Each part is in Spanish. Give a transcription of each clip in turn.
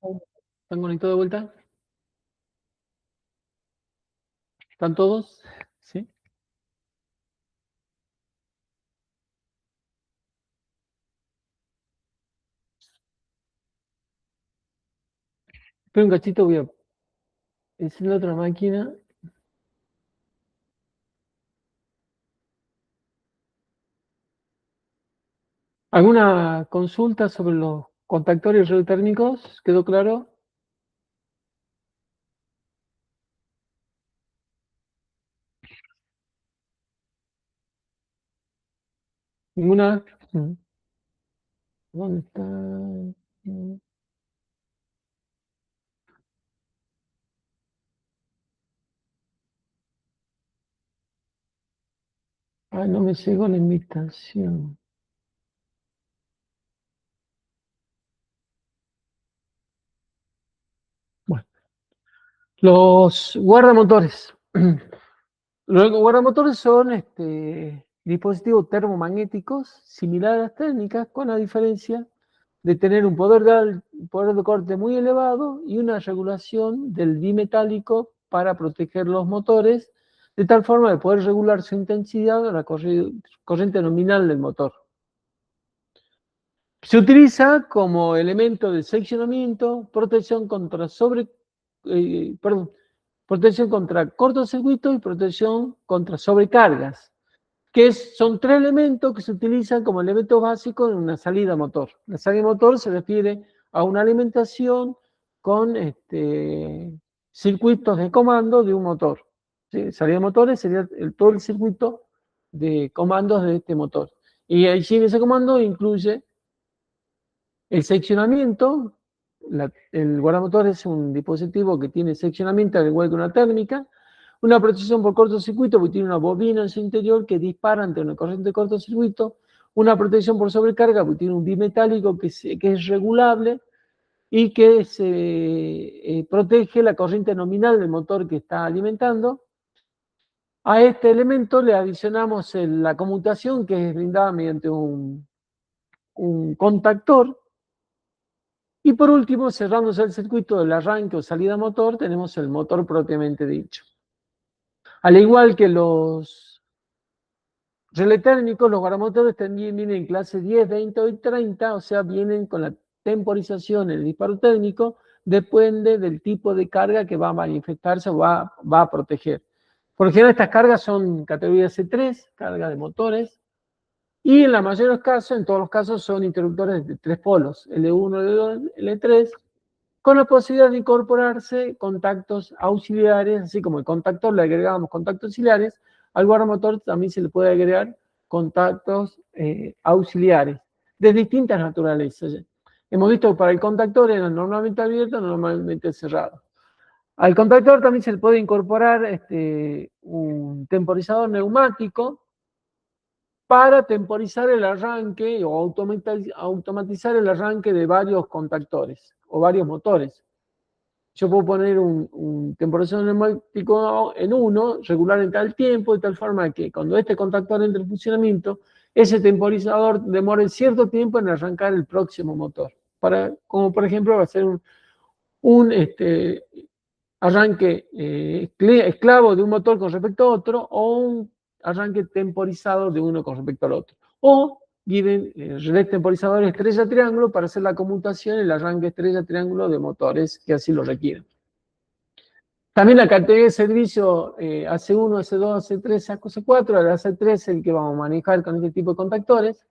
¿Están conectados de vuelta? ¿Están todos? ¿Sí? Espera un cachito, voy a encender otra máquina. ¿Alguna consulta sobre los contactores radiotérmicos? ¿Quedó claro? ¿Ninguna? ¿Dónde está? Ah, no me llegó la invitación. Bueno, los guardamotores. Los guardamotores son dispositivos termomagnéticos similares a las técnicas, con la diferencia de tener un poder de corte muy elevado y una regulación del bimetálico para proteger los motores, de tal forma de poder regular su intensidad a la corriente nominal del motor. Se utiliza como elemento de seccionamiento, protección contra cortocircuito y protección contra sobrecargas, son tres elementos que se utilizan como elementos básicos en una salida motor. La salida motor se refiere a una alimentación con circuitos de comando de un motor. ¿Sí? Salida de motores sería todo el circuito de comandos de este motor. Y allí en ese comando incluye el seccionamiento. El guardamotor es un dispositivo que tiene seccionamiento al igual que una térmica. Una protección por cortocircuito, porque tiene una bobina en su interior que dispara ante una corriente de cortocircuito. Una protección por sobrecarga, porque tiene un bimetálico que es regulable y que protege la corriente nominal del motor que está alimentando. A este elemento le adicionamos la conmutación, que es brindada mediante un contactor. Y por último, cerrándose el circuito del arranque o salida motor, tenemos el motor propiamente dicho. Al igual que los relés térmicos, los guardamotores también vienen en clase 10, 20 y 30, o sea, vienen con la temporización, el disparo térmico, depende del tipo de carga que va a manifestarse o va a proteger. Por ejemplo, estas cargas son categoría C3, carga de motores, y en la mayoría de los casos, en todos los casos, son interruptores de tres polos, L1, L2, L3, con la posibilidad de incorporarse contactos auxiliares, así como el contactor le agregamos contactos auxiliares, al guardamotor también se le puede agregar contactos auxiliares de distintas naturalezas. Hemos visto que para el contactor era normalmente abierto, normalmente cerrado. Al contactor también se le puede incorporar un temporizador neumático para temporizar el arranque o automatizar el arranque de varios contactores o varios motores. Yo puedo poner un temporizador neumático en uno, regular en tal tiempo, de tal forma que cuando este contactor entre en funcionamiento, ese temporizador demore cierto tiempo en arrancar el próximo motor. Como por ejemplo va a ser un arranque esclavo de un motor con respecto a otro, o un arranque temporizado de uno con respecto al otro. O vienen relés temporizadores estrella-triángulo para hacer la conmutación y el arranque estrella-triángulo de motores que así lo requieren. También la categoría de servicio AC1, AC2, AC3, AC4, el AC3 es el que vamos a manejar con este tipo de contactores.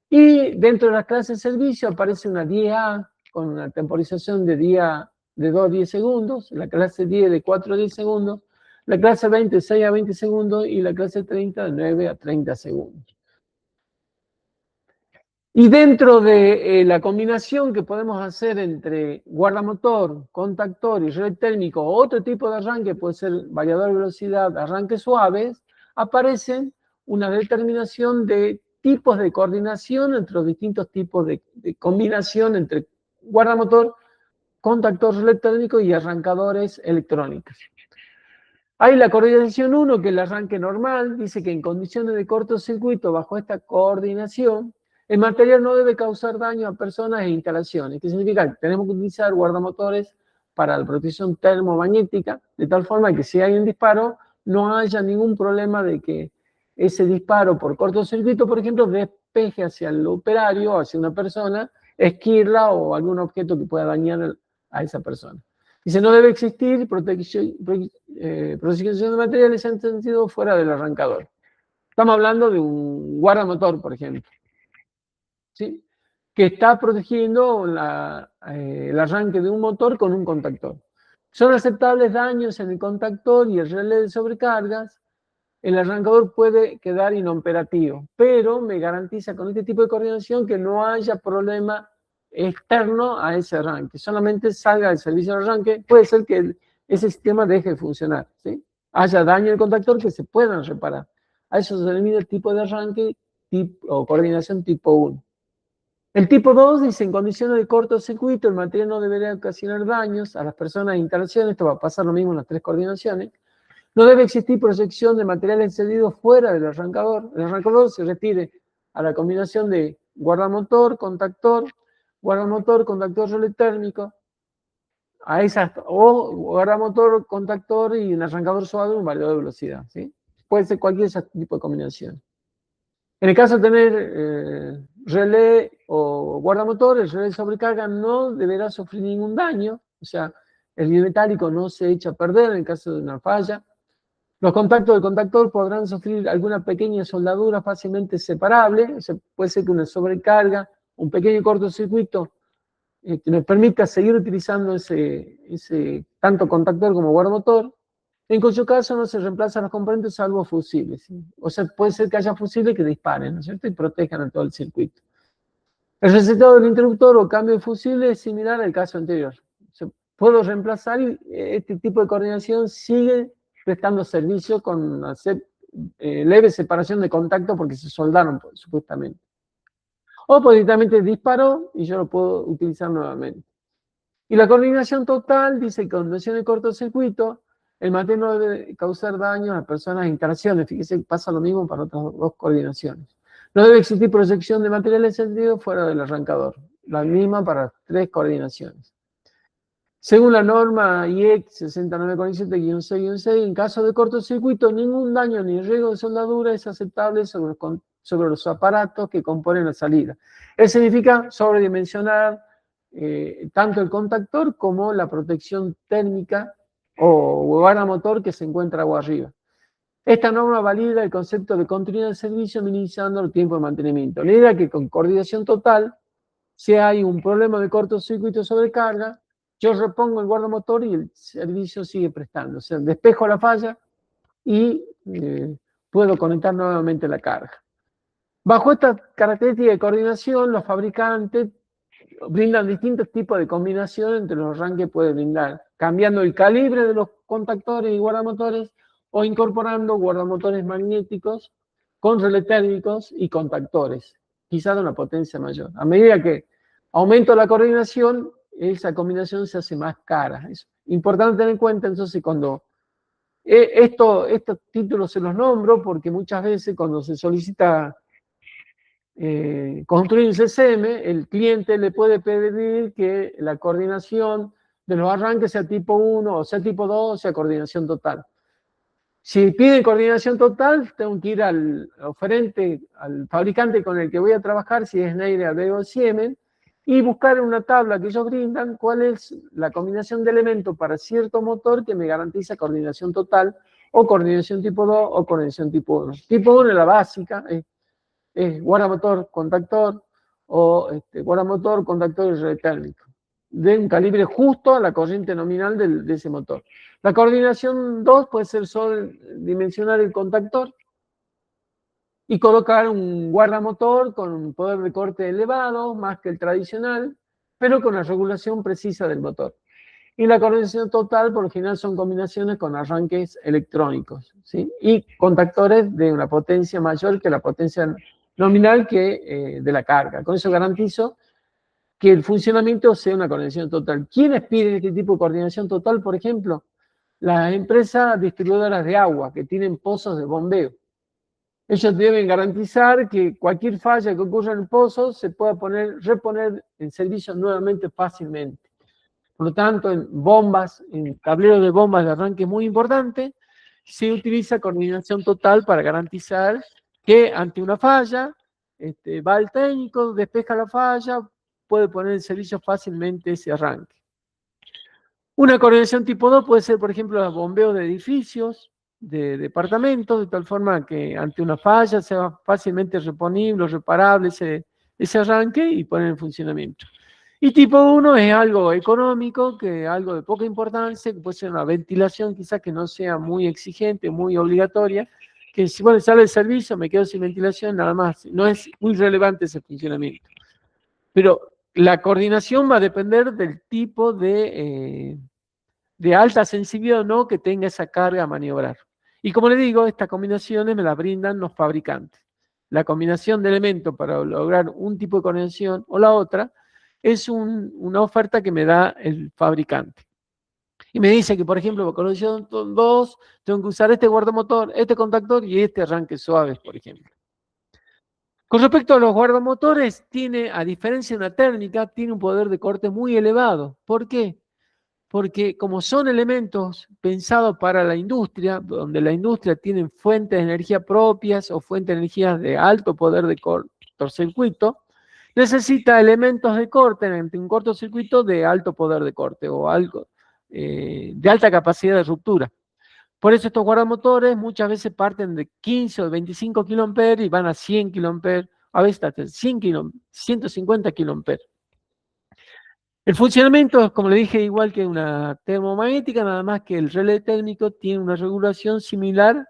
Y dentro de las clases de servicio aparece una 10A con una temporización de 2 a 10 segundos, la clase 10 de 4 a 10 segundos, la clase 20 de 6 a 20 segundos y la clase 30 de 9 a 30 segundos. Y dentro de la combinación que podemos hacer entre guardamotor, contactor y relé térmico o otro tipo de arranque, puede ser variador de velocidad, arranques suaves, aparecen una determinación de tipos de coordinación entre los distintos tipos de combinación entre guardamotor, contactor, relé térmico y arrancadores electrónicos. Hay la coordinación 1, que es el arranque normal, dice que en condiciones de cortocircuito, bajo esta coordinación, El material no debe causar daño a personas e instalaciones. ¿Qué significa? Que tenemos que utilizar guardamotores para la protección termomagnética, de tal forma que si hay un disparo, no haya ningún problema de que ese disparo por cortocircuito, por ejemplo, despeje hacia el operario, hacia una persona, esquirla o algún objeto que pueda dañar a esa persona. Dice, no debe existir protección de materiales en sentido fuera del arrancador. Estamos hablando de un guardamotor, por ejemplo, ¿sí? Que está protegiendo el arranque de un motor con un contactor. Son aceptables daños en el contactor y el relé de sobrecargas. El arrancador puede quedar inoperativo, pero me garantiza con este tipo de coordinación que no haya problema externo a ese arranque. Solamente salga del servicio de arranque, puede ser que ese sistema deje de funcionar, ¿sí? Haya daño en el contactor que se puedan reparar. A eso se denomina el tipo de arranque o coordinación tipo 1. El tipo 2 dice, en condiciones de cortocircuito, el material no debería ocasionar daños a las personas e instalaciones. Esto va a pasar lo mismo en las tres coordinaciones. No debe existir proyección de material encendido fuera del arrancador. El arrancador se refiere a la combinación de guardamotor, contactor, relé térmico, a esas, o guardamotor, contactor y un arrancador suave, un variador de velocidad, ¿sí? Puede ser cualquier tipo de combinación. En el caso de tener relé o guardamotor, el relé de sobrecarga no deberá sufrir ningún daño, o sea, el biometálico no se echa a perder en el caso de una falla. Los contactos del contactor podrán sufrir alguna pequeña soldadura fácilmente separable, o sea, puede ser que una sobrecarga, un pequeño cortocircuito, que nos permita seguir utilizando ese tanto contactor como guardamotor, en cuyo caso no se reemplazan los componentes salvo fusibles, ¿sí? O sea, puede ser que haya fusibles que disparen, ¿no es cierto? Y protejan a todo el circuito. El resultado del interruptor o cambio de fusible es similar al caso anterior. O sea, puedo reemplazar y este tipo de coordinación sigue prestando servicio con una leve separación de contacto porque se soldaron supuestamente. O pues directamente disparó y yo lo puedo utilizar nuevamente. Y la coordinación total dice que con condiciones de cortocircuito, el material no debe causar daño a personas e instalaciones. Fíjese que pasa lo mismo para otras dos coordinaciones. No debe existir proyección de material encendido fuera del arrancador. La misma para tres coordinaciones. Según la norma IEC 6947-6-6, en caso de cortocircuito, ningún daño ni riesgo de soldadura es aceptable sobre los aparatos que componen la salida. Eso significa sobredimensionar tanto el contactor como la protección térmica o guardamotor que se encuentra agua arriba. Esta norma valida el concepto de continuidad de servicio minimizando el tiempo de mantenimiento. La idea es que con coordinación total, si hay un problema de cortocircuito sobrecarga, yo repongo el guardamotor y el servicio sigue prestando. O sea, despejo la falla y puedo conectar nuevamente la carga. Bajo esta característica de coordinación, los fabricantes brindan distintos tipos de combinación entre los arranques que pueden brindar, cambiando el calibre de los contactores y guardamotores o incorporando guardamotores magnéticos con relé térmicos y contactores, quizás de una potencia mayor. A medida que aumento la coordinación, esa combinación se hace más cara. Es importante tener en cuenta entonces cuando estos títulos se los nombro porque muchas veces cuando se solicita construir un CCM, el cliente le puede pedir que la coordinación de los arranques sea tipo 1 o sea tipo 2 o sea coordinación total. Si piden coordinación total, tengo que ir al oferente, al fabricante con el que voy a trabajar, si es Schneider, Albedo o Siemens, y buscar en una tabla que ellos brindan cuál es la combinación de elementos para cierto motor que me garantiza coordinación total, o coordinación tipo 2 o coordinación tipo 1. Tipo 1 es la básica, es guardamotor, contactor, o guardamotor, contactor y relé térmico, de un calibre justo a la corriente nominal de ese motor. La coordinación 2 puede ser solo dimensionar el contactor y colocar un guardamotor con un poder de corte elevado, más que el tradicional, pero con la regulación precisa del motor. Y la coordinación total, por lo general, son combinaciones con arranques electrónicos, ¿sí? Y contactores de una potencia mayor que la potencia nominal de la carga. Con eso garantizo que el funcionamiento sea una coordinación total. ¿Quiénes piden este tipo de coordinación total, por ejemplo? Las empresas distribuidoras de agua que tienen pozos de bombeo. Ellos deben garantizar que cualquier falla que ocurra en el pozo se pueda reponer en servicio nuevamente fácilmente. Por lo tanto, en bombas, en tableros de bombas de arranque muy importante, se utiliza coordinación total para garantizar que ante una falla, va el técnico, despeja la falla, puede poner en servicio fácilmente ese arranque. Una coordinación tipo 2 puede ser, por ejemplo, los bombeos de edificios, de departamentos, de tal forma que ante una falla sea fácilmente reponible o reparable ese arranque y poner en funcionamiento. Y tipo 1 es algo económico, que algo de poca importancia, que puede ser una ventilación quizás que no sea muy exigente, muy obligatoria, que si bueno, sale el servicio, me quedo sin ventilación, nada más. No es muy relevante ese funcionamiento. Pero la coordinación va a depender del tipo de alta sensibilidad o no que tenga esa carga a maniobrar. Y como le digo, estas combinaciones me las brindan los fabricantes. La combinación de elementos para lograr un tipo de coordinación o la otra es una oferta que me da el fabricante. Y me dice que, por ejemplo, para coordinación 2, tengo que usar este guardamotor, este contactor y este arranque suave, por ejemplo. Con respecto a los guardamotores, tiene, a diferencia de una térmica, tiene un poder de corte muy elevado. ¿Por qué? Porque como son elementos pensados para la industria, donde la industria tiene fuentes de energía propias o fuentes de energía de alto poder de cortocircuito, necesita elementos de corte ante un cortocircuito de alto poder de corte o algo de alta capacidad de ruptura. Por eso estos guardamotores muchas veces parten de 15 o 25 kA y van a 100 kA, a veces hasta 150 kA. El funcionamiento es, como le dije, igual que una termomagnética, nada más que el relé térmico tiene una regulación similar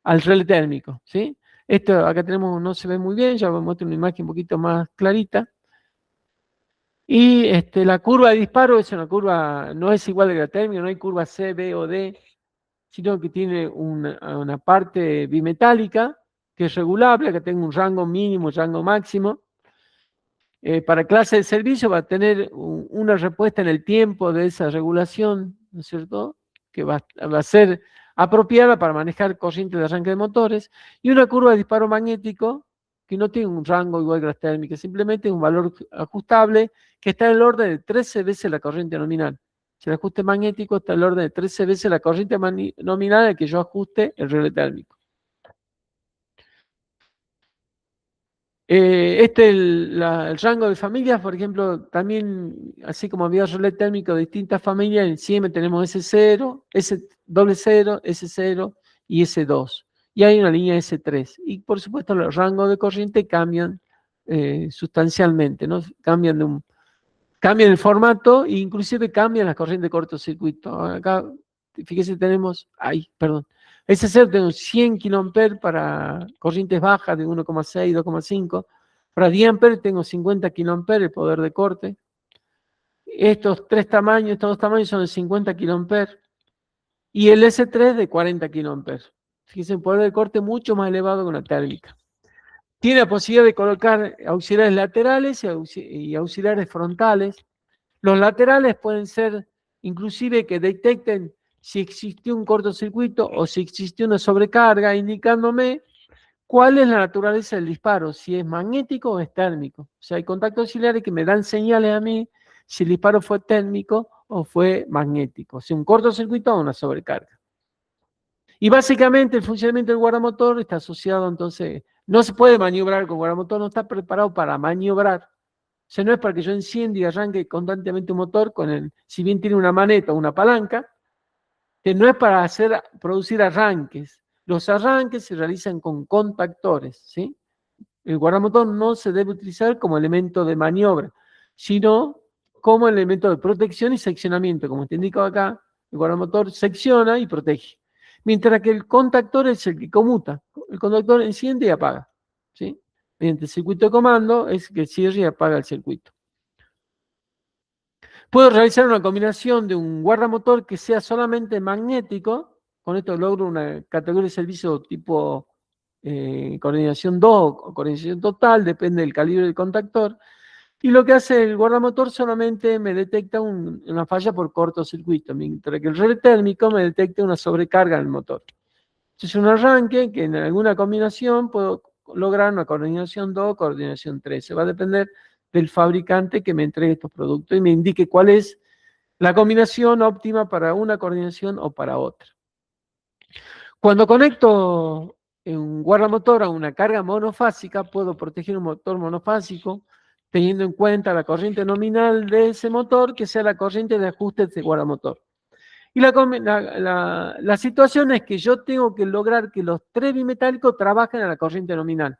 al relé térmico, ¿sí? Esto acá tenemos, no se ve muy bien, ya muestro una imagen un poquito más clarita. Y la curva de disparo es una curva, no es igual que la térmica, no hay curva C, B o D, sino que tiene una parte bimetálica que es regulable, que tenga un rango mínimo, un rango máximo. Para clase de servicio va a tener una respuesta en el tiempo de esa regulación, ¿no es cierto? Que va a ser apropiada para manejar corrientes de arranque de motores, y una curva de disparo magnético que no tiene un rango igual que las térmicas, simplemente un valor ajustable que está en el orden de 13 veces la corriente nominal. Si el ajuste magnético está en el orden de 13 veces la corriente nominal al que yo ajuste el relé térmico. El rango de familias, por ejemplo, también, así como había relé térmico de distintas familias, en Siemens tenemos S0, S00, S0 y S2. Y hay una línea S3. Y por supuesto los rangos de corriente cambian sustancialmente, ¿no? Cambian el formato e inclusive cambian las corrientes de cortocircuito. Acá, fíjese, tenemos, S0 tengo 100 kA para corrientes bajas de 1,6, 2,5. Para diamper tengo 50 kA el poder de corte. Estos dos tamaños son de 50 kA. Y el S3 de 40 kA. Fíjense, un poder de corte mucho más elevado que una térmica. Tiene la posibilidad de colocar auxiliares laterales y auxiliares frontales. Los laterales pueden ser inclusive que detecten si existió un cortocircuito o si existió una sobrecarga, indicándome cuál es la naturaleza del disparo, si es magnético o es térmico. O sea, hay contactos auxiliares que me dan señales a mí si el disparo fue térmico o fue magnético, si un cortocircuito o una sobrecarga. Y básicamente el funcionamiento del guardamotor está asociado, entonces, no se puede maniobrar con guardamotor, no está preparado para maniobrar. O sea, no es para que yo encienda y arranque constantemente un motor si bien tiene una maneta o una palanca, que no es para producir arranques. Los arranques se realizan con contactores, ¿sí? El guardamotor no se debe utilizar como elemento de maniobra, sino como elemento de protección y seccionamiento. Como te indico acá, el guardamotor secciona y protege. Mientras que el contactor es el que conmuta. El contactor enciende y apaga, ¿sí? Mediante el circuito de comando es que cierra y apaga el circuito. Puedo realizar una combinación de un guardamotor que sea solamente magnético. Con esto logro una categoría de servicio tipo coordinación 2 o coordinación total, depende del calibre del contactor. Y lo que hace el guardamotor solamente me detecta una falla por cortocircuito, mientras que el relé térmico me detecta una sobrecarga en el motor. Es un arranque que en alguna combinación puedo lograr una coordinación 2, coordinación 3. Se va a depender del fabricante que me entregue estos productos y me indique cuál es la combinación óptima para una coordinación o para otra. Cuando conecto un guardamotor a una carga monofásica, puedo proteger un motor monofásico teniendo en cuenta la corriente nominal de ese motor, que sea la corriente de ajuste de ese guardamotor. Y la situación es que yo tengo que lograr que los tres bimetálicos trabajen a la corriente nominal.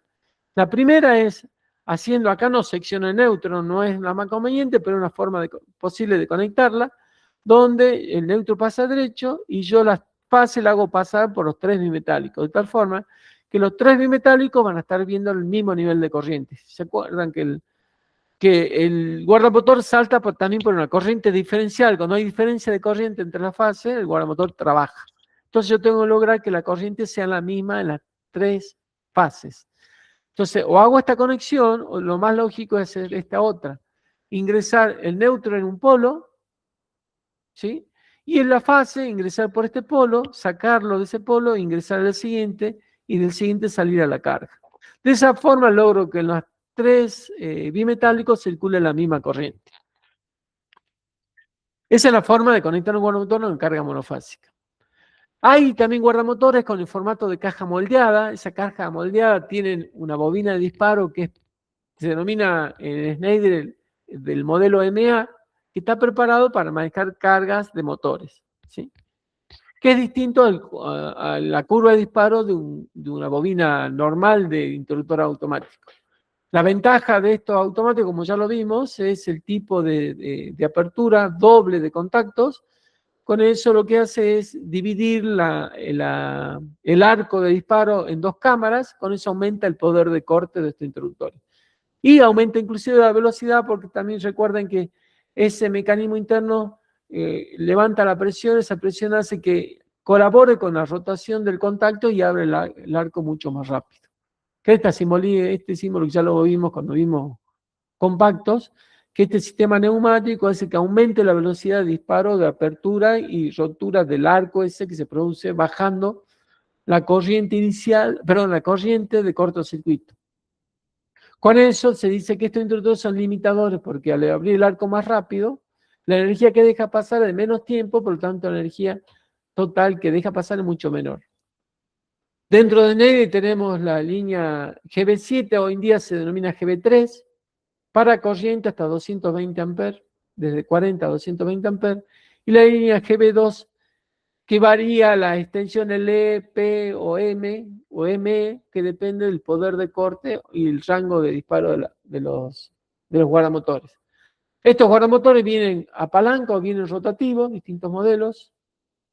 La primera es haciendo, acá no secciona el neutro, no es la más conveniente, pero es una forma posible de conectarla, donde el neutro pasa derecho y yo las fases la hago pasar por los tres bimetálicos, de tal forma que los tres bimetálicos van a estar viendo el mismo nivel de corriente. ¿Se acuerdan que el guardamotor salta también por una corriente diferencial? Cuando hay diferencia de corriente entre las fases, el guardamotor trabaja. Entonces yo tengo que lograr que la corriente sea la misma en las tres fases. Entonces, o hago esta conexión, o lo más lógico es hacer esta otra. Ingresar el neutro en un polo, ¿sí? Y en la fase, ingresar por este polo, sacarlo de ese polo, ingresar al siguiente, y del siguiente salir a la carga. De esa forma logro que en los tres bimetálicos circule la misma corriente. Esa es la forma de conectar un guardamotor en carga monofásica. Hay también guardamotores con el formato de caja moldeada. Esa caja moldeada tiene una bobina de disparo que se denomina en Schneider del modelo MA, que está preparado para manejar cargas de motores, ¿sí? Que es distinto a la curva de disparo de una bobina normal de interruptor automático. La ventaja de estos automáticos, como ya lo vimos, es el tipo de apertura doble de contactos. Con eso lo que hace es dividir el arco de disparo en dos cámaras. Con eso aumenta el poder de corte de estos interruptores. Y aumenta inclusive la velocidad, porque también recuerden que ese mecanismo interno levanta la presión. Esa presión hace que colabore con la rotación del contacto y abre el arco mucho más rápido. Que este símbolo que ya lo vimos cuando vimos compactos, que este sistema neumático hace que aumente la velocidad de disparo, de apertura y rotura del arco ese que se produce bajando la corriente inicial, perdón, la corriente de cortocircuito. Con eso se dice que estos interruptores son limitadores, porque al abrir el arco más rápido, la energía que deja pasar es de menos tiempo, por lo tanto la energía total que deja pasar es mucho menor. Dentro de NEDE tenemos la línea GB7, hoy en día se denomina GB3, para corriente hasta 220 amperes, desde 40 a 220 amperes, y la línea GB2, que varía la extensión LE, P o ME, que depende del poder de corte y el rango de disparo de los guardamotores. Estos guardamotores vienen a palanca o vienen rotativos, distintos modelos.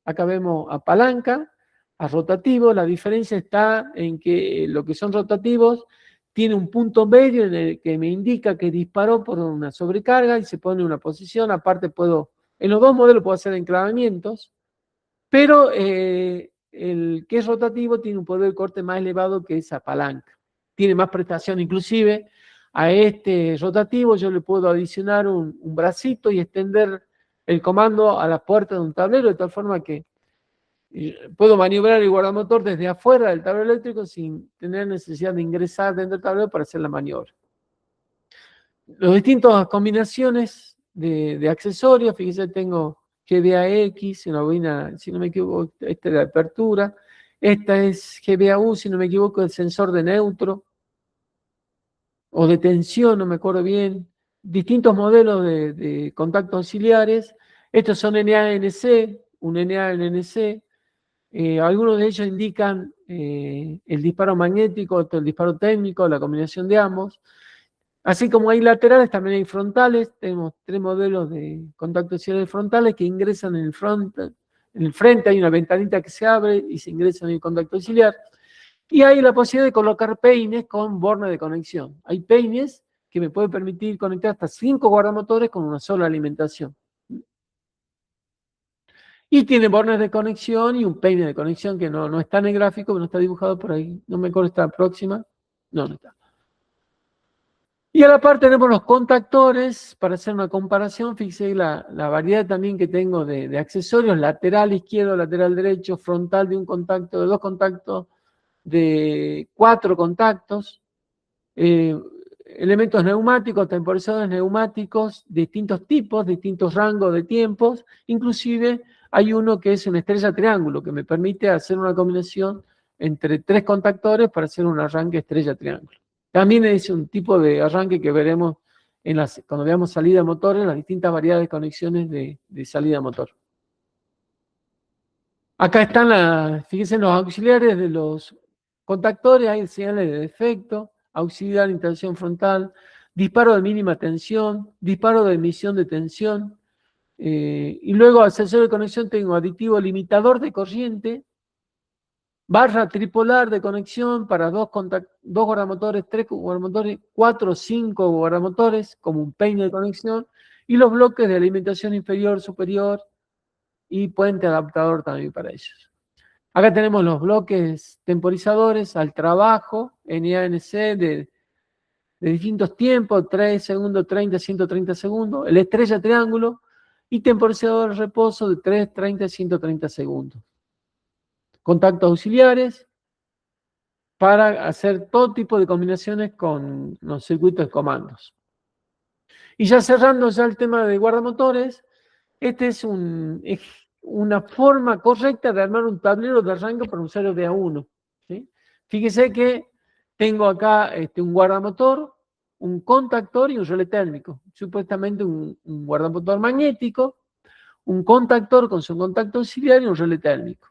Acá vemos a palanca, a rotativo. La diferencia está en que lo que son rotativos tiene un punto medio en el que me indica que disparó por una sobrecarga y se pone en una posición. Aparte en los dos modelos puedo hacer enclavamientos, pero el que es rotativo tiene un poder de corte más elevado que esa palanca. Tiene más prestación, inclusive a este rotativo yo le puedo adicionar un bracito y extender el comando a la puerta de un tablero, de tal forma que puedo maniobrar el guardamotor desde afuera del tablero eléctrico sin tener necesidad de ingresar dentro del tablero para hacer la maniobra. Las distintas combinaciones de accesorios, fíjense, tengo GBAX, una bobina, si no me equivoco, esta es de apertura, esta es GBAU, si no me equivoco, el sensor de neutro, o de tensión, no me acuerdo bien, distintos modelos de contactos auxiliares. Estos son NA-NC, un NA-NC. Algunos de ellos indican el disparo magnético, otro el disparo técnico, la combinación de ambos. Así como hay laterales, también hay frontales. Tenemos tres modelos de contactos auxiliares frontales que ingresan en el frente hay una ventanita que se abre y se ingresa en el contacto auxiliar. Y hay la posibilidad de colocar peines con borne de conexión. Hay peines que me pueden permitir conectar hasta 5 guardamotores con una sola alimentación. Y tiene bornes de conexión y un peine de conexión que no está en el gráfico, pero no está dibujado por ahí. No me acuerdo, está próxima. No está. Y a la par tenemos los contactores para hacer una comparación. Fíjense la variedad también que tengo de accesorios: lateral izquierdo, lateral derecho, frontal de un contacto, de dos contactos, de 4 contactos, elementos neumáticos, temporizadores neumáticos, distintos tipos, distintos rangos de tiempos. Inclusive hay uno que es una estrella triángulo, que me permite hacer una combinación entre 3 contactores para hacer un arranque estrella triángulo. También es un tipo de arranque que veremos cuando veamos salida de motores, las distintas variedades de conexiones de salida de motor. Acá están fíjense, los auxiliares de los contactores. Hay señales de defecto, auxiliar, interacción frontal, disparo de mínima tensión, disparo de emisión de tensión. Y luego, accesorio de conexión, tengo aditivo limitador de corriente, barra tripolar de conexión para 2 guardamotores, 3 guardamotores, 4 o 5 guardamotores, como un peine de conexión, y los bloques de alimentación inferior, superior, y puente adaptador también para ellos. Acá tenemos los bloques temporizadores al trabajo, NANC, de distintos tiempos: 3 segundos, 30, 130 segundos, el estrella triángulo, y temporizador de reposo de 3, 30, 130 segundos. Contactos auxiliares para hacer todo tipo de combinaciones con los circuitos de comandos. Y ya cerrando ya el tema de guardamotores, este es una forma correcta de armar un tablero de arranque para un usuario de A1. ¿Sí? Fíjese que tengo acá un guardamotor, un contactor y un relé térmico. Supuestamente un guardamotor magnético, un contactor con su contacto auxiliar y un relé térmico.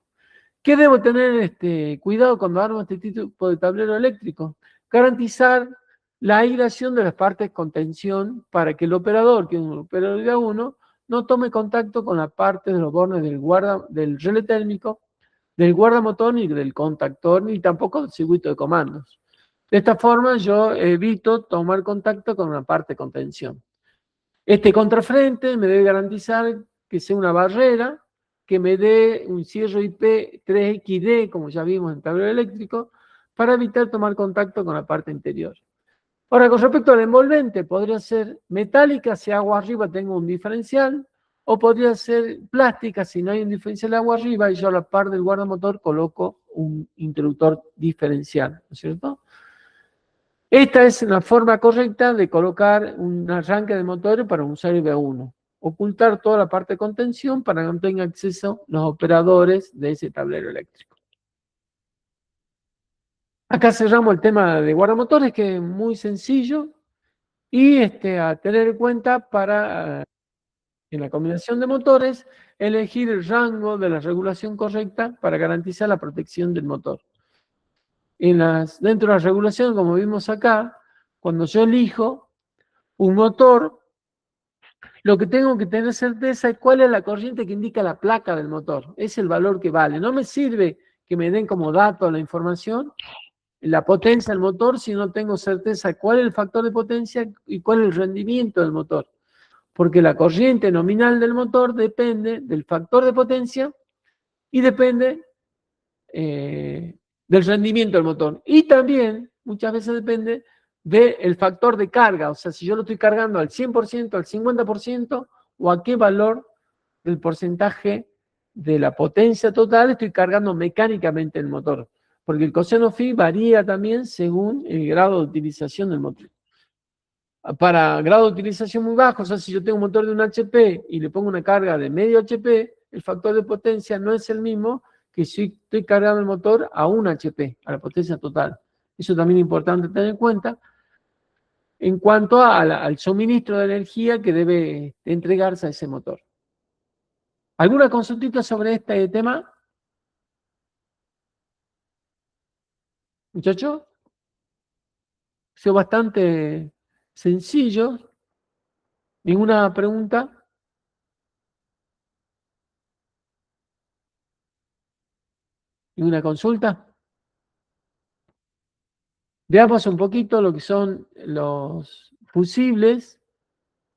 ¿Qué debo tener cuidado cuando armo este tipo de tablero eléctrico? Garantizar la aislación de las partes con tensión para que el operador, que es un operador de A1, no tome contacto con la parte de los bornes del relé térmico, del guardamotor, ni del contactor, ni tampoco del circuito de comandos. De esta forma yo evito tomar contacto con una parte con tensión. Este contrafrente me debe garantizar que sea una barrera, que me dé un cierre IP 3XD, como ya vimos en el tablero eléctrico, para evitar tomar contacto con la parte interior. Ahora, con respecto al envolvente, podría ser metálica si agua arriba tengo un diferencial, o podría ser plástica si no hay un diferencial de agua arriba y yo a la par del guardamotor coloco un interruptor diferencial, ¿no es cierto? Esta es la forma correcta de colocar un arranque de motor para un usuario B1. Ocultar toda la parte de contención para que no tengan acceso los operadores de ese tablero eléctrico. Acá cerramos el tema de guardamotores, que es muy sencillo, y a tener en cuenta para, en la combinación de motores, elegir el rango de la regulación correcta para garantizar la protección del motor. Dentro de la regulación, como vimos acá, cuando yo elijo un motor, lo que tengo que tener certeza es cuál es la corriente que indica la placa del motor. Es el valor que vale. No me sirve que me den como dato la información, la potencia del motor, si no tengo certeza de cuál es el factor de potencia y cuál es el rendimiento del motor. Porque la corriente nominal del motor depende del factor de potencia y depende del rendimiento del motor. Y también, muchas veces depende del factor de carga. O sea, si yo lo estoy cargando al 100%, al 50%, o a qué valor del porcentaje de la potencia total estoy cargando mecánicamente el motor. Porque el coseno phi varía también según el grado de utilización del motor. Para grado de utilización muy bajo, o sea, si yo tengo un motor de 1 HP y le pongo una carga de medio HP, el factor de potencia no es el mismo que si estoy cargando el motor a 1 HP, a la potencia total. Eso también es importante tener en cuenta en cuanto al suministro de energía que debe entregarse a ese motor. ¿Alguna consultita sobre este tema, muchachos? Ha sido bastante sencillo. ¿Ninguna pregunta? ¿Ninguna consulta? Veamos un poquito lo que son los fusibles,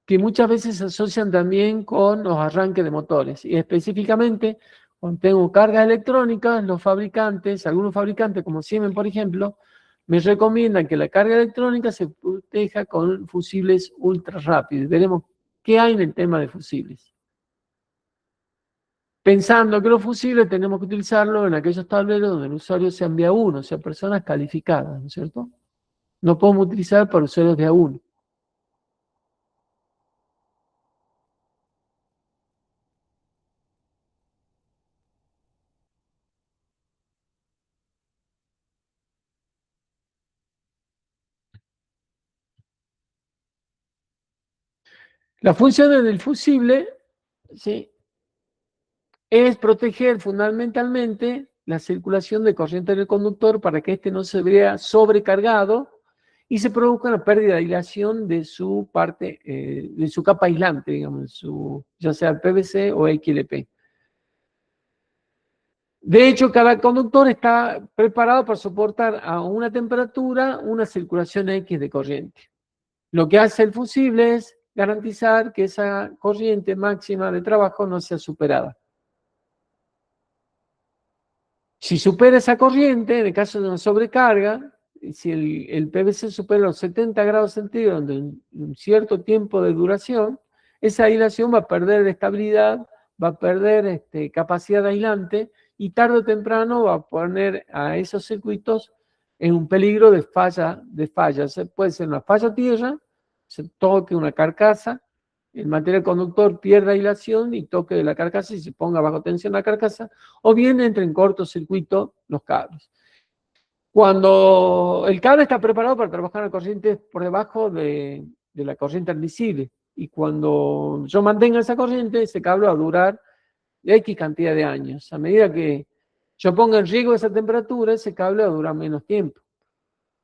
que muchas veces se asocian también con los arranques de motores. Y específicamente, cuando tengo cargas electrónicas, algunos fabricantes, como Siemens, por ejemplo, me recomiendan que la carga electrónica se proteja con fusibles ultra rápidos. Veremos qué hay en el tema de fusibles. Pensando que los fusibles tenemos que utilizarlos en aquellos tableros donde el usuario sea en A1, o sea, personas calificadas, ¿no es cierto? No podemos utilizar para usuarios de A1. Las funciones del fusible, ¿sí?, es proteger fundamentalmente la circulación de corriente del conductor para que éste no se vea sobrecargado y se produzca una pérdida de aislación de su parte, de su capa aislante, digamos, ya sea PVC o XLP. De hecho, cada conductor está preparado para soportar a una temperatura una circulación X de corriente. Lo que hace el fusible es garantizar que esa corriente máxima de trabajo no sea superada. Si supera esa corriente, en el caso de una sobrecarga, si el PVC supera los 70 grados centígrados en un cierto tiempo de duración, esa aislación va a perder estabilidad, va a perder capacidad aislante y tarde o temprano va a poner a esos circuitos en un peligro de falla. Puede ser una falla a tierra, se toque una carcasa, el material conductor pierda aislación y toque de la carcasa y se ponga bajo tensión la carcasa, o bien entre en cortocircuito los cables. Cuando el cable está preparado para trabajar en corriente por debajo de la corriente admisible, y cuando yo mantenga esa corriente, ese cable va a durar X cantidad de años. A medida que yo ponga en riesgo esa temperatura, ese cable va a durar menos tiempo.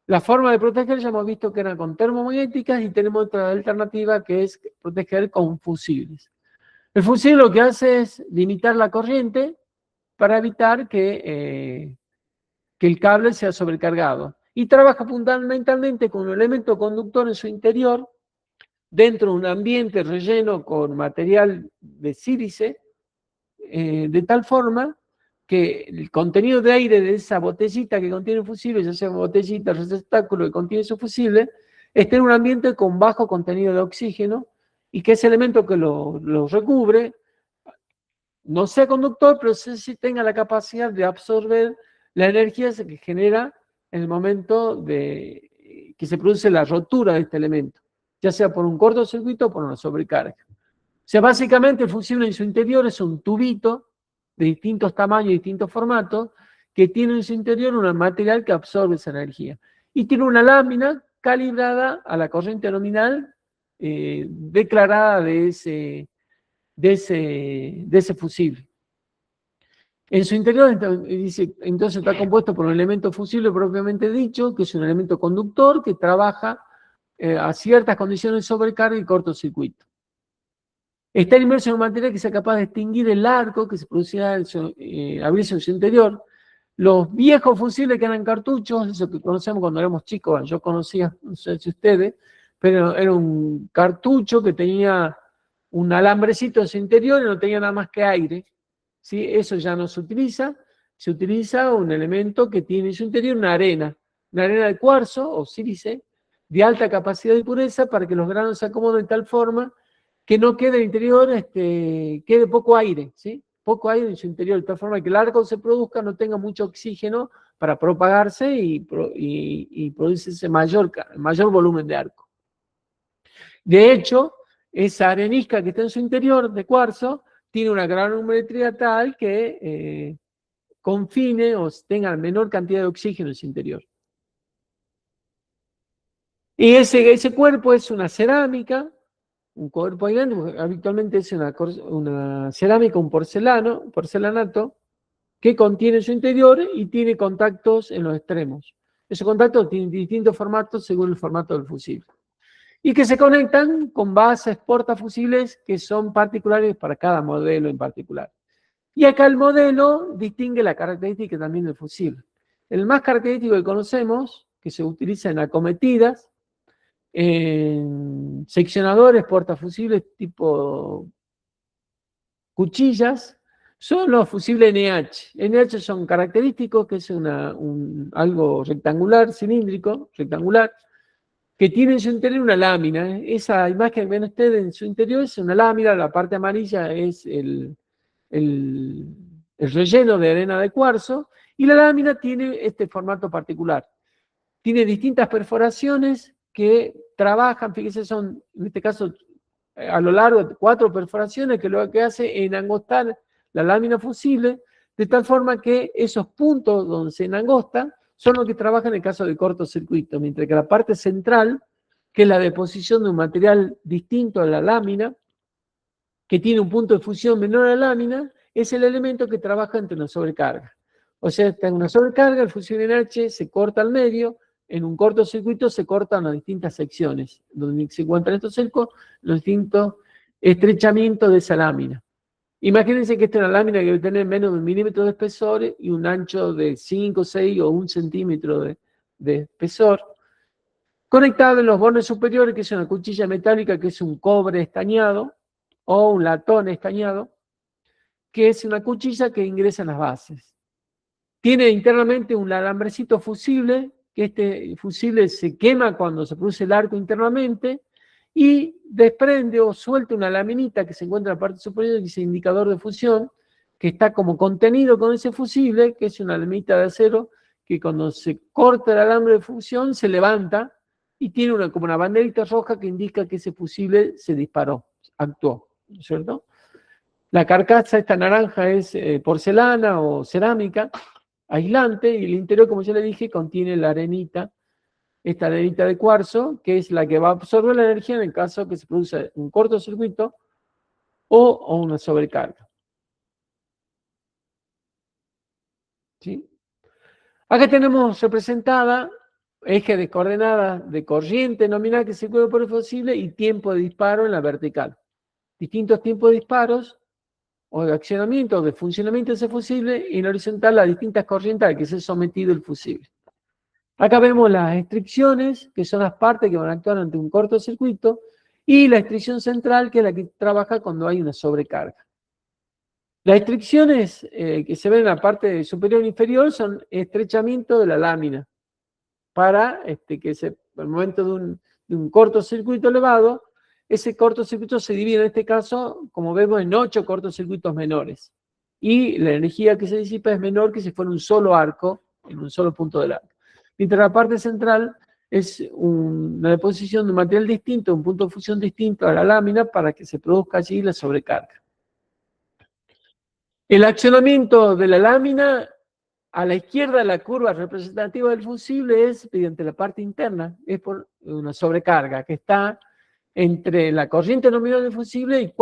La forma de proteger ya hemos visto que eran con termomagnéticas y tenemos otra alternativa que es proteger con fusibles. El fusible lo que hace es limitar la corriente para evitar que el cable sea sobrecargado. Y trabaja fundamentalmente con un elemento conductor en su interior, dentro de un ambiente relleno con material de sílice, de tal forma que el contenido de aire de esa botellita que contiene el fusible, ya sea botellita, receptáculo que contiene su fusible, esté en un ambiente con bajo contenido de oxígeno y que ese elemento que lo recubre no sea conductor, pero sí tenga la capacidad de absorber la energía que genera en el momento de que se produce la rotura de este elemento, ya sea por un cortocircuito o por una sobrecarga. O sea, básicamente el fusible en su interior es un tubito de distintos tamaños y distintos formatos que tiene en su interior un material que absorbe esa energía. Y tiene una lámina calibrada a la corriente nominal declarada de ese fusible. En su interior entonces está compuesto por un elemento fusible propiamente dicho, que es un elemento conductor que trabaja a ciertas condiciones de sobrecarga y cortocircuito. Está inmerso en un material que sea capaz de extinguir el arco que se producía al abrirse en su interior. Los viejos fusibles que eran cartuchos, eso que conocemos cuando éramos chicos, yo conocía, no sé si ustedes, pero era un cartucho que tenía un alambrecito en su interior y no tenía nada más que aire. ¿Sí? Eso ya no se utiliza un elemento que tiene en su interior una arena de cuarzo o sílice de alta capacidad de pureza para que los granos se acomoden de tal forma que no quede el interior, quede poco aire, ¿sí? Poco aire en su interior, de tal forma que el arco se produzca, no tenga mucho oxígeno para propagarse y producirse ese mayor volumen de arco. De hecho, esa arenisca que está en su interior de cuarzo tiene una granulometría tal que confine o tenga la menor cantidad de oxígeno en su interior. Y ese cuerpo es una cerámica, un cuerpo aislante, habitualmente es una cerámica, un porcelanato, que contiene en su interior y tiene contactos en los extremos. Esos contactos tienen distintos formatos según el formato del fusible. Y que se conectan con bases portafusibles que son particulares para cada modelo en particular. Y acá el modelo distingue la característica también del fusible. El más característico que conocemos, que se utiliza en acometidas, en seccionadores portafusibles tipo cuchillas, Son los fusibles NH. NH son característicos, que es algo rectangular, cilíndrico, rectangular, que tiene en su interior una lámina. Esa imagen que ven ustedes en su interior es una lámina, la parte amarilla es el relleno de arena de cuarzo, y la lámina tiene este formato particular. Tiene distintas perforaciones que trabajan, fíjense, son, en este caso, a lo largo de 4 perforaciones, que lo que hace es enangostar la lámina fusible, de tal forma que esos puntos donde se enangosta son los que trabajan en el caso de cortocircuito, mientras que la parte central, que es la deposición de un material distinto a la lámina, que tiene un punto de fusión menor a la lámina, es el elemento que trabaja entre una sobrecarga. O sea, está en una sobrecarga, el fusible NH se corta al medio, en un cortocircuito se cortan las distintas secciones, donde se encuentran estos cercos, los distintos estrechamientos de esa lámina. Imagínense que esta es una lámina que debe tener menos de 1 milímetro de espesor y un ancho de 5, 6 o 1 centímetro de espesor, conectado en los bordes superiores, que es una cuchilla metálica, que es un cobre estañado, o un latón estañado, que es una cuchilla que ingresa en las bases. Tiene internamente un alambrecito fusible, que este fusible se quema cuando se produce el arco internamente, y desprende o suelta una laminita que se encuentra en la parte superior, que es el indicador de fusión, que está como contenido con ese fusible, que es una laminita de acero, que cuando se corta el alambre de fusión se levanta y tiene como una banderita roja que indica que ese fusible se disparó, actuó, ¿no es cierto? La carcasa, esta naranja, es porcelana o cerámica, aislante, y el interior, como ya le dije, contiene la arenita, esta arenita de cuarzo, que es la que va a absorber la energía en el caso que se produce un cortocircuito o una sobrecarga. ¿Sí? Acá tenemos representada eje de coordenadas de corriente nominal que circula por el fusible y tiempo de disparo en la vertical. Distintos tiempos de disparos o de accionamiento o de funcionamiento de ese fusible, y en horizontal las distintas corrientes a las que se ha sometido el fusible. Acá vemos las estricciones, que son las partes que van a actuar ante un cortocircuito, y la estricción central, que es la que trabaja cuando hay una sobrecarga. Las estricciones que se ven en la parte superior e inferior son estrechamiento de la lámina, para que al momento de un cortocircuito elevado, ese cortocircuito se divide en este caso, como vemos, en 8 cortocircuitos menores. Y la energía que se disipa es menor que si fuera un solo arco, en un solo punto del arco. Mientras la parte central es una deposición de un material distinto, un punto de fusión distinto a la lámina, para que se produzca allí la sobrecarga. El accionamiento de la lámina, a la izquierda, la curva representativa del fusible es mediante la parte interna, es por una sobrecarga que está entre la corriente nominal del fusible y de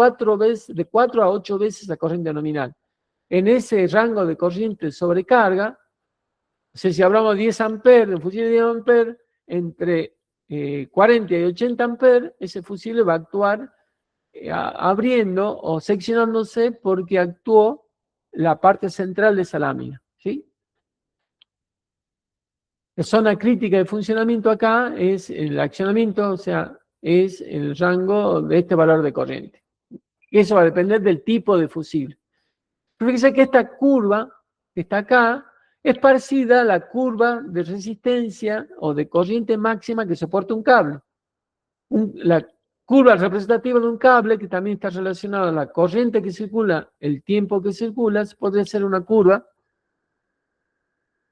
4 a 8 veces la corriente nominal. En ese rango de corriente sobrecarga, o sea, si hablamos de 10 amperes, de un fusible de 10 amperes, entre 40 y 80 amperes, ese fusible va a actuar abriendo o seccionándose porque actuó la parte central de esa lámina, ¿sí? La zona crítica de funcionamiento acá es el accionamiento, o sea, es el rango de este valor de corriente. Y eso va a depender del tipo de fusible. Fíjense que esta curva que está acá es parecida a la curva de resistencia o de corriente máxima que soporta un cable. La curva representativa de un cable, que también está relacionada a la corriente que circula, el tiempo que circula, podría ser una curva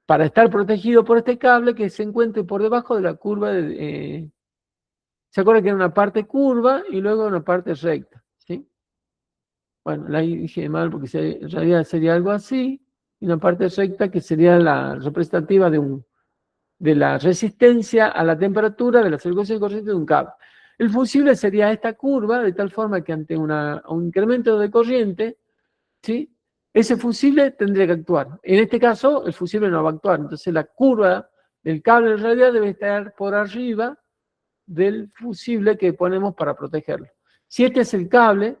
para estar protegido por este cable que se encuentre por debajo de la curva de... ¿se acuerdan que era una parte curva y luego una parte recta? ¿Sí? Bueno, la dije mal porque en realidad sería algo así, y una parte recta que sería la representativa de la resistencia a la temperatura de la circulación de corriente de un cable. El fusible sería esta curva, de tal forma que ante un incremento de corriente, ¿sí?, ese fusible tendría que actuar. En este caso, el fusible no va a actuar. Entonces, la curva del cable en realidad debe estar por arriba del fusible que ponemos para protegerlo. Si este es el cable,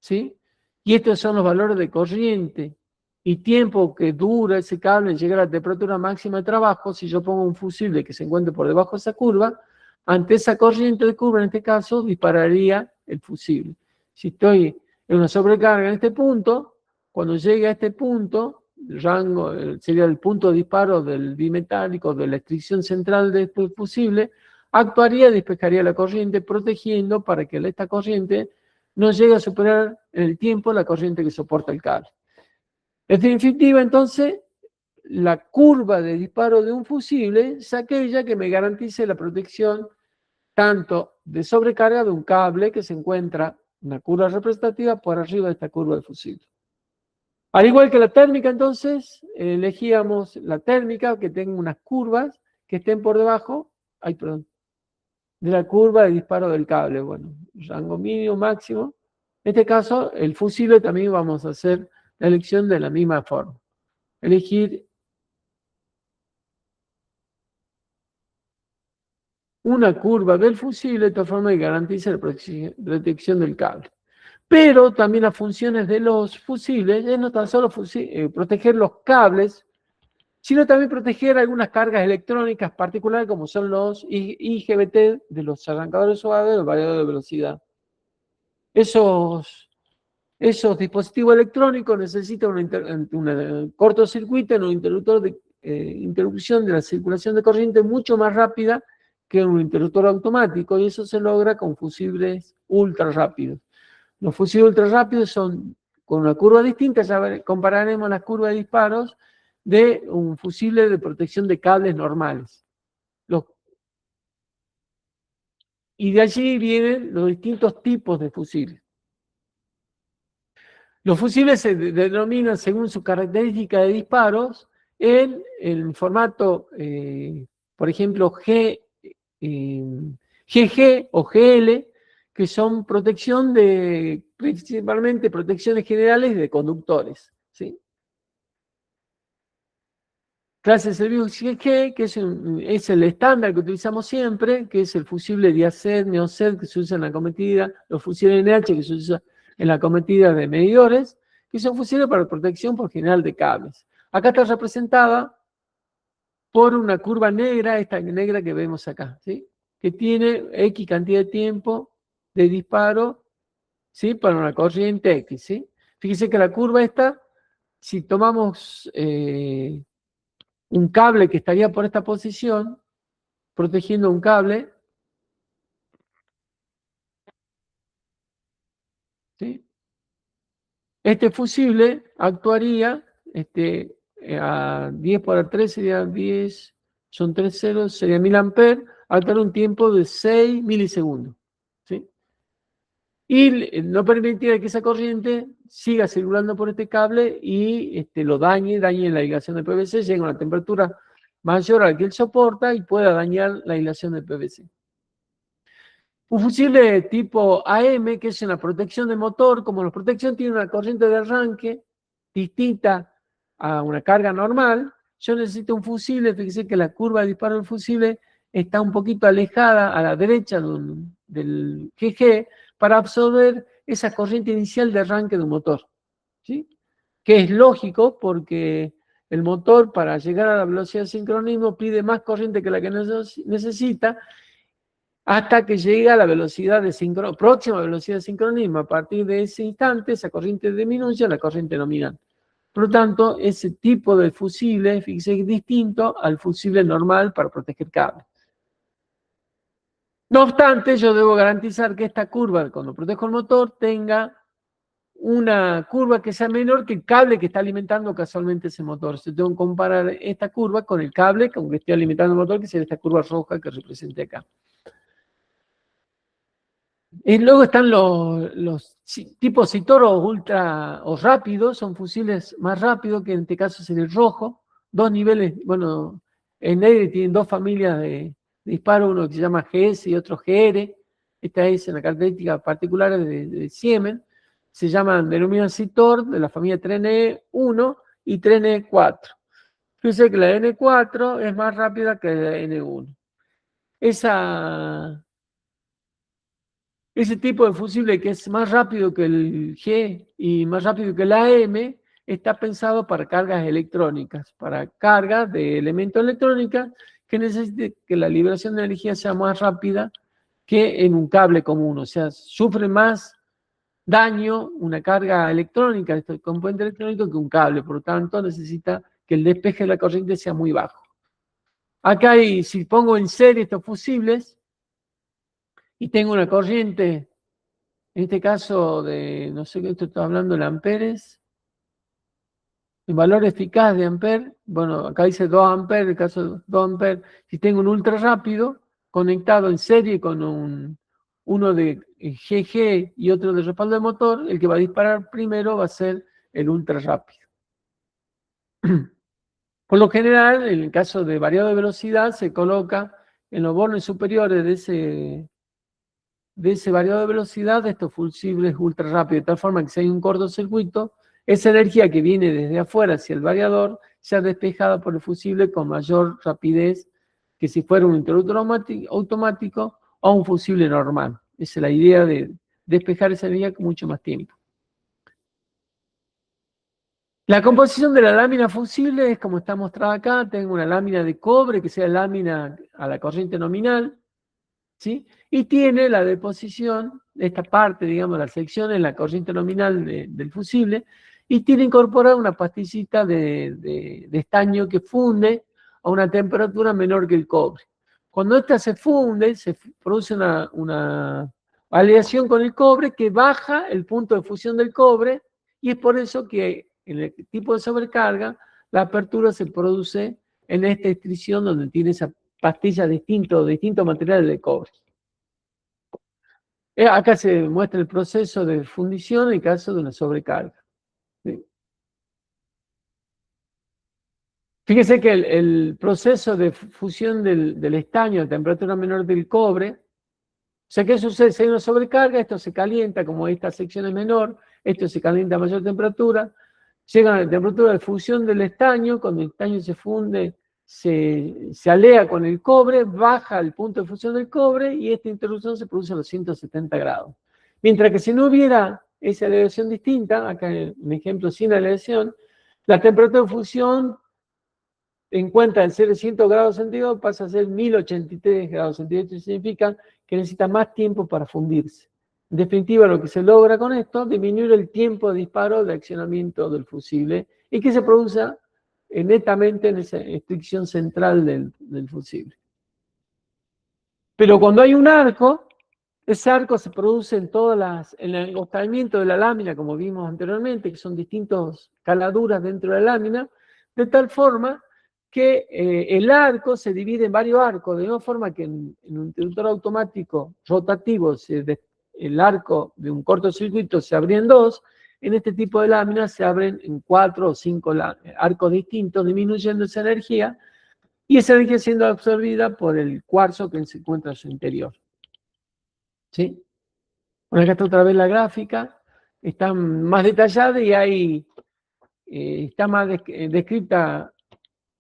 ¿sí?, y estos son los valores de corriente y tiempo que dura ese cable en llegar a la temperatura máxima de trabajo, si yo pongo un fusible que se encuentre por debajo de esa curva, ante esa corriente de curva, en este caso, dispararía el fusible. Si estoy en una sobrecarga en este punto, cuando llegue a este punto, el rango sería el punto de disparo del bimetálico, de la estricción central de este fusible, actuaría y despejaría la corriente, protegiendo para que esta corriente no llegue a superar en el tiempo la corriente que soporta el cable. En definitiva, entonces, la curva de disparo de un fusible es aquella que me garantice la protección tanto de sobrecarga de un cable que se encuentra una curva representativa por arriba de esta curva del fusible. Al igual que la térmica, entonces, elegíamos la térmica que tenga unas curvas que estén por debajo, de la curva de disparo del cable. Bueno, rango mínimo, máximo. En este caso, el fusible también vamos a hacer la elección de la misma forma. Elegir una curva del fusible de tal forma que garantice la protección del cable. Pero también las funciones de los fusibles es no tan solo proteger los cables, sino también proteger algunas cargas electrónicas particulares como son los IGBT de los arrancadores suaves, los variadores de velocidad. Esos dispositivos electrónicos necesitan un cortocircuito en un interruptor de interrupción de la circulación de corriente mucho más rápida que un interruptor automático, y eso se logra con fusibles ultra rápidos. Los fusibles ultra rápidos son con una curva distinta, ya compararemos las curvas de disparos de un fusible de protección de cables normales. Y de allí vienen los distintos tipos de fusibles. Los fusibles se denominan según su característica de disparos en el formato, por ejemplo, GG o GL, que son principalmente protecciones generales de conductores, ¿sí? Clase de servicio GG, que es el estándar que utilizamos siempre, que es el fusible Diacet, Neocet, que se usa en la cometida, los fusibles NH, que se usa en la cometida de medidores, que son fusibles para protección por general de cables. Acá está representada por una curva negra, esta negra que vemos acá, ¿sí? Que tiene X cantidad de tiempo de disparo, ¿sí? Para una corriente X, ¿sí? Fíjense que la curva esta, si tomamos un cable que estaría por esta posición, protegiendo un cable, ¿sí? Este fusible actuaría a 10 por 3 sería 10, son 3 ceros, sería 1000 amperes, actuar un tiempo de 6 milisegundos, ¿sí? Y no permitiría que esa corriente siga circulando por este cable y lo dañe la aislación de PVC, llegue a una temperatura mayor a la que él soporta y pueda dañar la aislación de PVC. Un fusible tipo AM, que es una protección de motor, como la protección tiene una corriente de arranque distinta a una carga normal, yo necesito un fusible, fíjense que la curva de disparo del fusible está un poquito alejada a la derecha del GG para absorber esa corriente inicial de arranque de un motor, ¿sí? Que es lógico porque el motor para llegar a la velocidad de sincronismo pide más corriente que la que necesita, hasta que llega a la velocidad de próxima velocidad de sincronismo. A partir de ese instante, esa corriente disminuye a la corriente nominal. Por lo tanto, ese tipo de fusible, fíjese, es distinto al fusible normal para proteger cables. No obstante, yo debo garantizar que esta curva, cuando protejo el motor, tenga una curva que sea menor que el cable que está alimentando casualmente ese motor. Se tengo que comparar esta curva con el cable con que estoy alimentando el motor, que sería esta curva roja que representé acá. Y luego están los tipos Citoro ultra o rápidos, son fusiles más rápidos, que en este caso sería el rojo. Dos niveles, bueno, en aire tienen dos familias de disparo, uno que se llama GS y otro GR. Esta es una característica particular de Siemens. Se llaman, denominan Citor de la familia 3N1 y 3N4. Fíjense que la N4 es más rápida que la N1. Ese tipo de fusible que es más rápido que el G y más rápido que la AM está pensado para cargas electrónicas, para cargas de elementos electrónicos que necesite que la liberación de energía sea más rápida que en un cable común, o sea, sufre más daño, una carga electrónica, este componente electrónico, que un cable. Por lo tanto, necesita que el despeje de la corriente sea muy bajo. Acá hay, si pongo en serie estos fusibles y tengo una corriente, en este caso de, no sé qué esto está hablando, de amperes, el valor eficaz de amper, bueno, acá dice 2 amperes, en el caso de 2 amperes, si tengo un ultra rápido conectado en serie con uno de GG y otro de respaldo de motor, el que va a disparar primero va a ser el ultra rápido. Por lo general, en el caso de variado de velocidad, se coloca en los bornes superiores de ese variado de velocidad de estos fusibles ultra rápidos, de tal forma que si hay un cortocircuito, esa energía que viene desde afuera hacia el variador sea despejada por el fusible con mayor rapidez que si fuera un interruptor automático o un fusible normal. Esa es la idea de despejar esa energía con mucho más tiempo. La composición de la lámina fusible es como está mostrada acá. Tengo una lámina de cobre que sea lámina a la corriente nominal, ¿sí? Y tiene la deposición, esta parte, digamos, la sección en la corriente nominal del fusible, y tiene incorporada una pastillita de estaño que funde a una temperatura menor que el cobre. Cuando esta se funde, se produce una aleación con el cobre que baja el punto de fusión del cobre, y es por eso que en el tipo de sobrecarga, la apertura se produce en esta extrusión donde tiene esa pastilla de distintos materiales de cobre. Acá se muestra el proceso de fundición en caso de una sobrecarga. ¿Sí? Fíjese que el proceso de fusión del estaño a temperatura menor del cobre, o sea, ¿qué sucede? Si hay una sobrecarga, esto se calienta, como esta sección es menor, esto se calienta a mayor temperatura, llega a la temperatura de fusión del estaño, cuando el estaño se funde, se alea con el cobre, baja el punto de fusión del cobre y esta interrupción se produce a los 170 grados. Mientras que si no hubiera esa aleación distinta, acá en el ejemplo sin aleación, la temperatura de fusión en cuenta de ser 100 grados centígrados pasa a ser 1083 grados centígrados, y significa que necesita más tiempo para fundirse. En definitiva, lo que se logra con esto es disminuir el tiempo de disparo de accionamiento del fusible y que se produzca netamente en esa extracción central del fusible. Pero cuando hay un arco, ese arco se produce en el engostamiento de la lámina, como vimos anteriormente, que son distintas caladuras dentro de la lámina, de tal forma que el arco se divide en varios arcos, de una forma que en un interruptor automático rotativo el arco de un cortocircuito se abría en 2, en este tipo de láminas se abren en 4 o 5 arcos distintos, disminuyendo esa energía, y esa energía siendo absorbida por el cuarzo que se encuentra en su interior. ¿Sí? Bueno, acá está otra vez la gráfica, está más detallada y está más descrita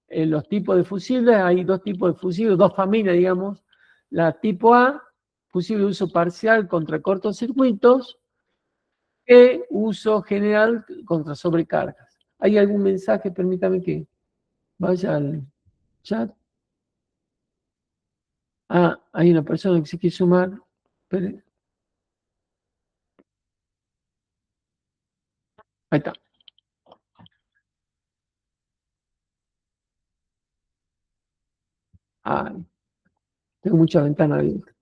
los tipos de fusibles. Hay 2 tipos de fusibles, 2 familias, digamos. La tipo A, fusible de uso parcial contra cortocircuitos, y uso general contra sobrecargas. ¿Hay algún mensaje? Permítame que vaya al chat. Ah, hay una persona que se quiere sumar. Espere. Ahí está. Ah, tengo muchas ventanas abiertas.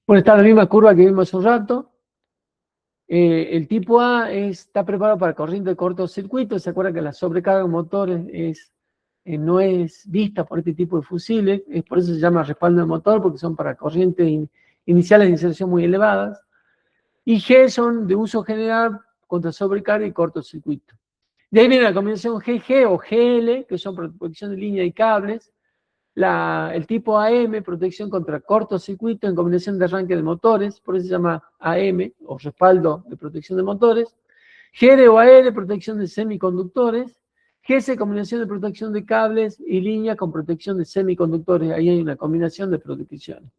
Bueno, está la misma curva que vimos hace un rato. El tipo A está preparado para corriente de cortocircuito. Se acuerda que la sobrecarga de motores no es vista por este tipo de fusibles. Es por eso se llama respaldo de motor, porque son para corrientes iniciales de inserción muy elevadas. Y G son de uso general contra sobrecarga y cortocircuito. De ahí viene la combinación GG o GL, que son protección de línea y cables. El tipo AM, protección contra cortocircuito en combinación de arranque de motores, por eso se llama AM, o respaldo de protección de motores. GR o AR, protección de semiconductores. GS, combinación de protección de cables y línea con protección de semiconductores. Ahí hay una combinación de protecciones.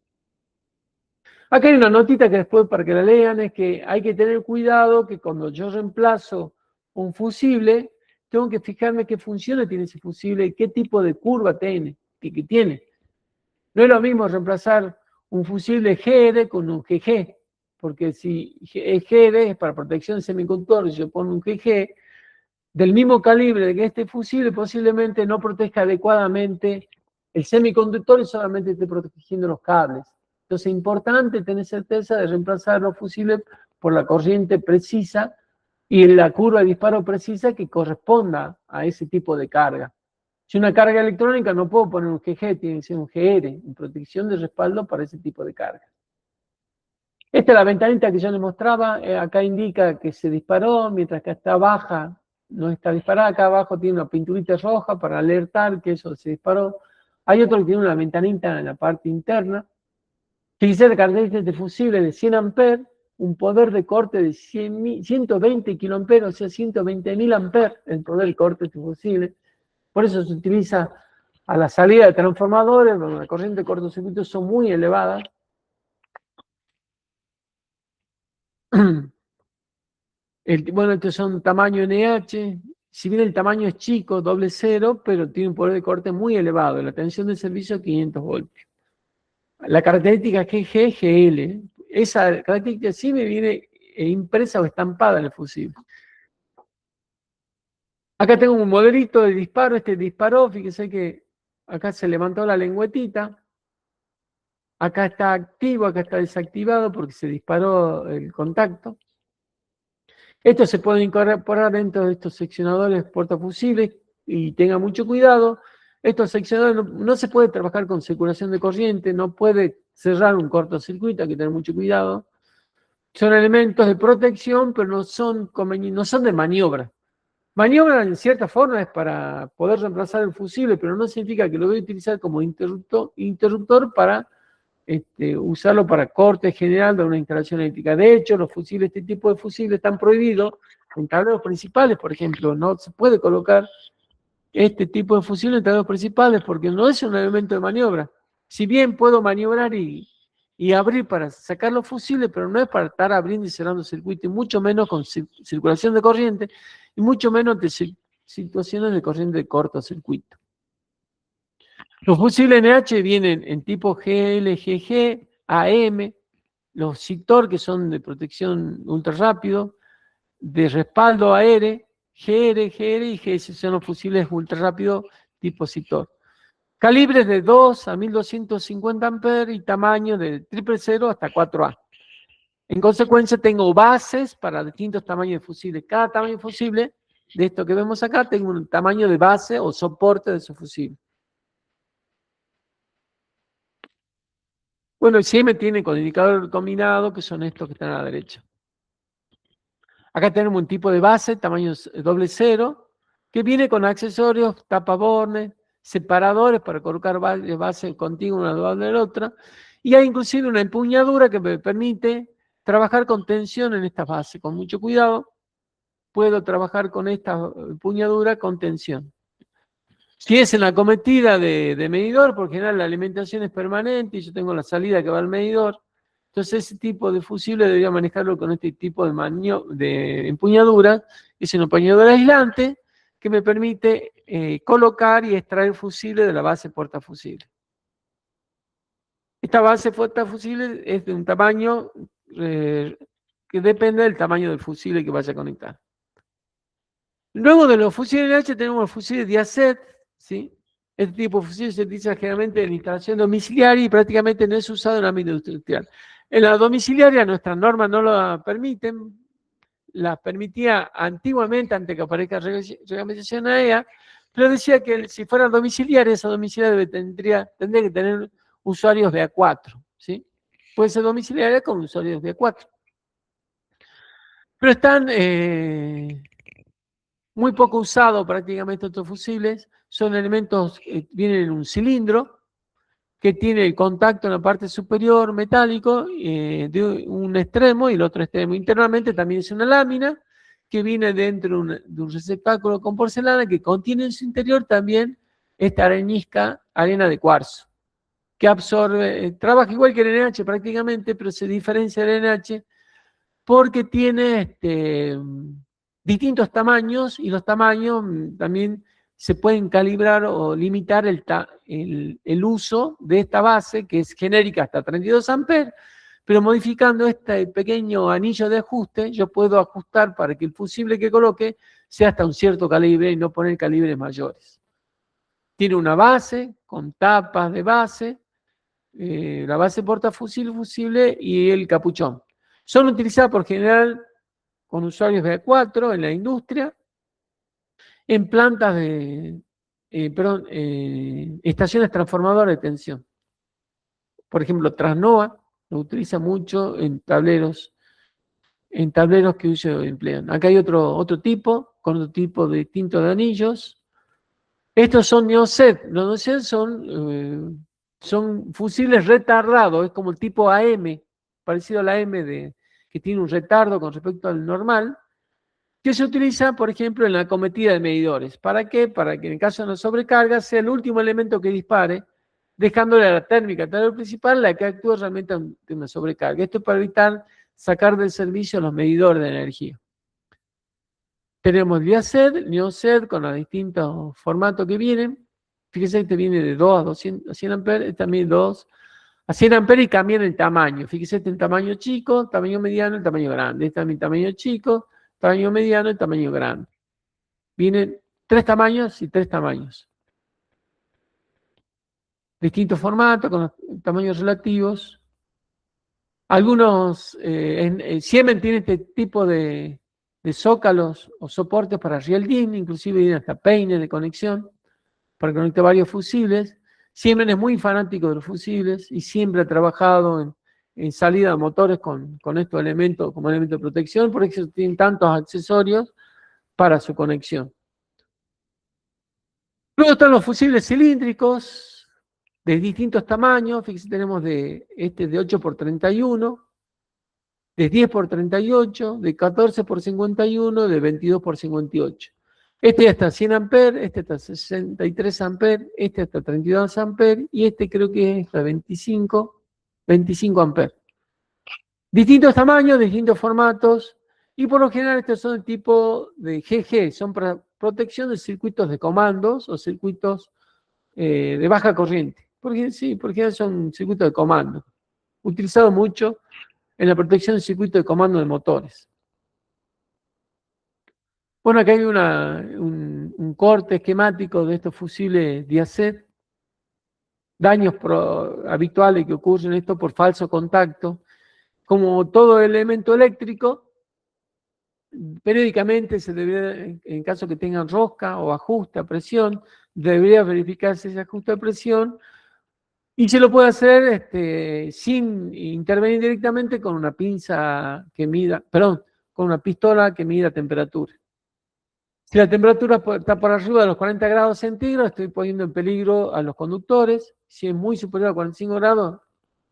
Acá hay una notita que después para que la lean, es que hay que tener cuidado que cuando yo reemplazo un fusible, tengo que fijarme qué funciones tiene ese fusible y qué tipo de curva tiene. No es lo mismo reemplazar un fusible GR con un GG. porque si GD es para protección semiconductor, si yo pongo un GG del mismo calibre que este fusible, posiblemente no proteja adecuadamente el semiconductor y solamente esté protegiendo los cables. Entonces es importante tener certeza de reemplazar los fusibles por la corriente precisa y la curva de disparo precisa que corresponda a ese tipo de carga. Si una carga electrónica no puedo poner un GG, tiene que ser un GR, en protección de respaldo para ese tipo de carga. Esta es la ventanita que yo les mostraba, acá indica que se disparó, mientras que está baja no está disparada, acá abajo tiene una pinturita roja para alertar que eso se disparó. Hay otro que tiene una ventanita en la parte interna. Fíjense la característica de fusible de 100 amperes, un poder de corte de 120 kiloamperes, o sea, 120.000 amperes el poder de corte de este fusible. Por eso se utiliza a la salida de transformadores, donde la corriente de cortocircuito son muy elevadas. Bueno, estos son tamaño NH, si bien el tamaño es chico, doble cero, pero tiene un poder de corte muy elevado, la tensión de servicio 500 voltios. La característica GG-GL, esa característica sí me viene impresa o estampada en el fusible. Acá tengo un modelito de disparo, este disparó, fíjense que acá se levantó la lengüetita, acá está activo, acá está desactivado porque se disparó el contacto. Esto se puede incorporar dentro de estos seccionadores portafusibles y tenga mucho cuidado. Estos seccionadores no se puede trabajar con circulación de corriente, no puede cerrar un cortocircuito, hay que tener mucho cuidado. Son elementos de protección, pero no son de maniobra. Maniobra en cierta forma es para poder reemplazar el fusible, pero no significa que lo voy a utilizar como interruptor para usarlo para corte general de una instalación eléctrica. De hecho, los fusibles, este tipo de fusibles están prohibidos en tableros principales, por ejemplo. No se puede colocar este tipo de fusible en tableros principales porque no es un elemento de maniobra. Si bien puedo maniobrar y abrir para sacar los fusibles, pero no es para estar abriendo y cerrando circuitos, y mucho menos con circulación de corriente, y mucho menos de situaciones de corriente de cortocircuito. Los fusibles NH vienen en tipo GL, GG, AM, los SIGTOR, que son de protección ultra rápido, de respaldo AR, GR y GS son los fusibles ultra rápido tipo SIGTOR. Calibres de 2 a 1250 amperes y tamaño de 000 hasta 4A. En consecuencia, tengo bases para distintos tamaños de fusibles. Cada tamaño de fusible, de esto que vemos acá, tengo un tamaño de base o soporte de su fusible. Bueno, el CM tiene con indicador combinado, que son estos que están a la derecha. Acá tenemos un tipo de base, tamaño 00, que viene con accesorios, tapabornes, separadores para colocar bases contiguas una debajo de la otra, y hay inclusive una empuñadura que me permite trabajar con tensión en estas bases. Con mucho cuidado, puedo trabajar con esta empuñadura con tensión. Si es en la cometida de medidor, por general la alimentación es permanente y yo tengo la salida que va al medidor, entonces ese tipo de fusible debería manejarlo con este tipo de empuñadura, que es una empuñadura aislante que me permite colocar y extraer fusible de la base portafusible. Esta base portafusible es de un tamaño que depende del tamaño del fusible que vaya a conectar. Luego de los fusibles NH tenemos el fusible Diacet, ¿sí? Este tipo de fusible se utiliza generalmente en instalación domiciliaria y prácticamente no es usado en el ámbito industrial. En la domiciliaria nuestras normas no lo permiten, las permitía antiguamente antes que aparezca reglamentación AEA, pero decía que si fuera domiciliaria, esa domiciliaria tendría que tener usuarios de A4, ¿sí? Puede ser domiciliaria con usuarios de A4. Pero están muy poco usados prácticamente estos fusibles, son elementos que vienen en un cilindro, que tiene el contacto en la parte superior metálico de un extremo y el otro extremo. Internamente también es una lámina que viene dentro de un receptáculo con porcelana que contiene en su interior también esta arenisca, arena de cuarzo, que absorbe, trabaja igual que el NH prácticamente, pero se diferencia del NH porque tiene distintos tamaños y los tamaños también se pueden calibrar o limitar el uso de esta base, que es genérica hasta 32 amperes, pero modificando este pequeño anillo de ajuste, yo puedo ajustar para que el fusible que coloque sea hasta un cierto calibre y no poner calibres mayores. Tiene una base con tapas de base, la base portafusible, fusible y el capuchón. Son utilizadas por general con usuarios B4 en la industria, en plantas de, estaciones transformadoras de tensión. Por ejemplo, Trasnoa lo utiliza mucho en tableros que ellos emplean. Acá hay otro tipo, con otro tipo de distintos de anillos. Estos son Neoset. Los Neoset son fusibles retardados, es como el tipo AM, parecido a la AM que tiene un retardo con respecto al normal, que se utiliza, por ejemplo, en la acometida de medidores. ¿Para qué? Para que en caso de una sobrecarga sea el último elemento que dispare, dejándole a la térmica tablero principal la que actúa realmente ante una sobrecarga. Esto es para evitar sacar del servicio los medidores de energía. Tenemos Diaced, Neosed con los distintos formatos que vienen. Fíjense que este viene de 2 a 200, a 100 amperes, este también 2 a 100 amperes y cambian el tamaño. Fíjense este en tamaño chico, tamaño mediano y tamaño grande. Este también tamaño chico, tamaño mediano y tamaño grande. Vienen 3 tamaños y 3 tamaños. Distintos formatos con los tamaños relativos. Algunos, Siemens tiene este tipo de zócalos o soportes para Real DIN, inclusive vienen hasta peines de conexión para conectar varios fusibles. Siemens es muy fanático de los fusibles y siempre ha trabajado en salida de motores con estos elementos como elemento de protección, por eso tienen tantos accesorios para su conexión. Luego están los fusibles cilíndricos de distintos tamaños. Fíjense, tenemos de 8x31, de 10x38, de 14x51, de 22x58. Este ya está 100 amperes, este está 63 amperes, este está 32 amperes y este creo que es 25 amperes. Distintos tamaños, distintos formatos y por lo general estos son el tipo de GG, son para protección de circuitos de comandos o circuitos de baja corriente. Porque sí, porque son circuitos de comando, utilizados mucho en la protección del circuito de comando de motores. Bueno, acá hay un corte esquemático de estos fusibles Diacet. Daños habituales que ocurren esto por falso contacto. Como todo elemento eléctrico, periódicamente se debería, en caso que tengan rosca o ajuste a presión, debería verificarse ese ajuste a presión y se lo puede hacer sin intervenir directamente con una pinza que mida, perdón, con una pistola que mida temperatura. Si la temperatura está por arriba de los 40 grados centígrados, estoy poniendo en peligro a los conductores. Si es muy superior a 45 grados,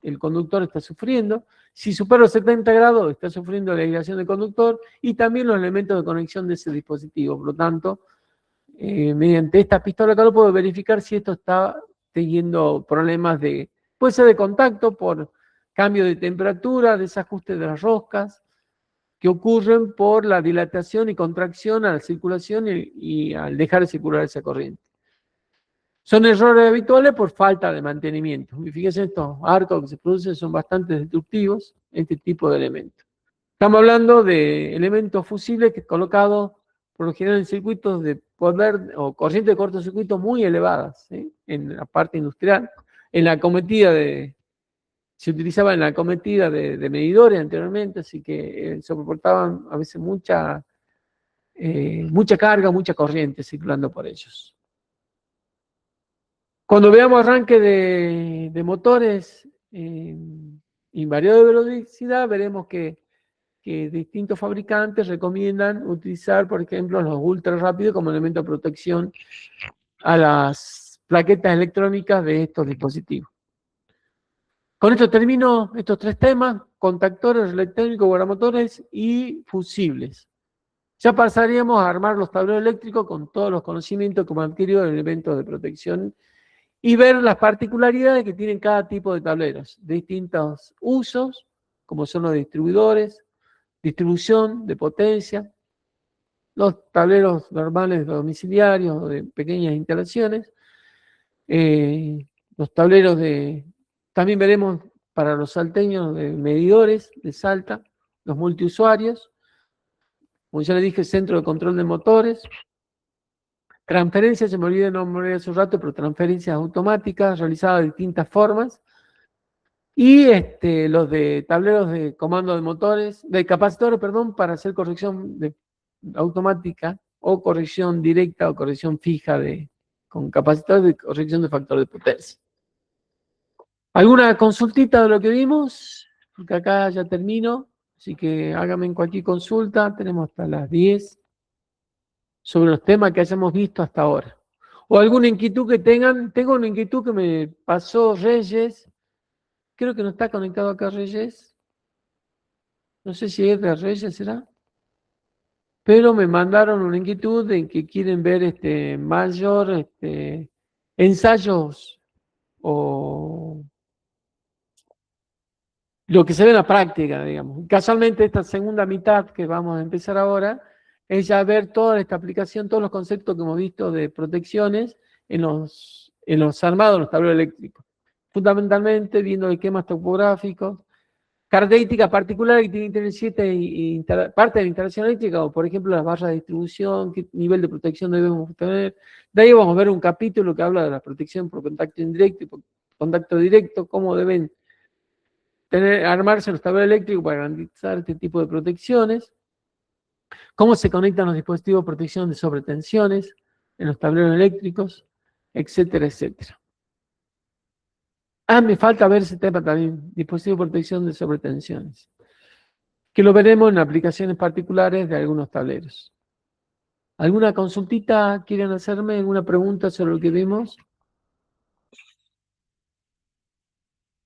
el conductor está sufriendo. Si supera los 70 grados, está sufriendo la aislación del conductor y también los elementos de conexión de ese dispositivo. Por lo tanto, mediante esta pistola acá lo puedo verificar si esto está teniendo problemas puede ser de contacto por cambio de temperatura, desajuste de las roscas, que ocurren por la dilatación y contracción a la circulación y al dejar de circular esa corriente. Son errores habituales por falta de mantenimiento. Y fíjense, estos arcos que se producen son bastante destructivos, este tipo de elementos. Estamos hablando de elementos fusibles que colocados por lo general en circuitos de poder o corriente de cortocircuito muy elevadas, ¿sí? En la parte industrial, en la acometida se utilizaba en la acometida de medidores anteriormente, así que soportaban a veces mucha carga, mucha corriente circulando por ellos. Cuando veamos arranque de motores invariados de velocidad, veremos que distintos fabricantes recomiendan utilizar, por ejemplo, los ultra rápidos como elemento de protección a las plaquetas electrónicas de estos dispositivos. Con esto termino estos 3 temas: contactores, relé técnico, guardamotores y fusibles. Ya pasaríamos a armar los tableros eléctricos con todos los conocimientos que hemos adquirido en elementos de protección y ver las particularidades que tienen cada tipo de tableros, de distintos usos, como son los distribuidores, distribución de potencia, los tableros normales domiciliarios de pequeñas instalaciones, los tableros también veremos para los salteños de medidores de Salta, los multiusuarios. Como ya le dije, centro de control de motores. Transferencias, se me olvidó el nombre hace un rato, pero transferencias automáticas realizadas de distintas formas. Y los de tableros de comando de motores, de capacitores, perdón, para hacer corrección automática o corrección directa o corrección fija con capacitores de corrección de factor de potencia. ¿Alguna consultita de lo que vimos? Porque acá ya termino, así que háganme cualquier consulta. Tenemos hasta las 10 sobre los temas que hayamos visto hasta ahora. O alguna inquietud que tengan. Tengo una inquietud que me pasó Reyes. Creo que no está conectado acá Reyes. No sé si es de Reyes, ¿será? Pero me mandaron una inquietud de que quieren ver mayor ensayos o lo que se ve en la práctica, digamos. Casualmente esta segunda mitad que vamos a empezar ahora es ya ver toda esta aplicación, todos los conceptos que hemos visto de protecciones en los armados, en los tableros eléctricos. Fundamentalmente viendo esquemas topográficos, características particulares que tienen que tener cierta parte de la instalación eléctrica, o por ejemplo las barras de distribución, qué nivel de protección debemos tener. De ahí vamos a ver un capítulo que habla de la protección por contacto indirecto y por contacto directo, cómo deben armarse los tableros eléctricos para garantizar este tipo de protecciones, cómo se conectan los dispositivos de protección de sobretensiones en los tableros eléctricos, etcétera, etcétera. Me falta ver ese tema también, dispositivo de protección de sobretensiones, que lo veremos en aplicaciones particulares de algunos tableros. ¿Alguna consultita quieren hacerme? ¿Alguna pregunta sobre lo que vimos?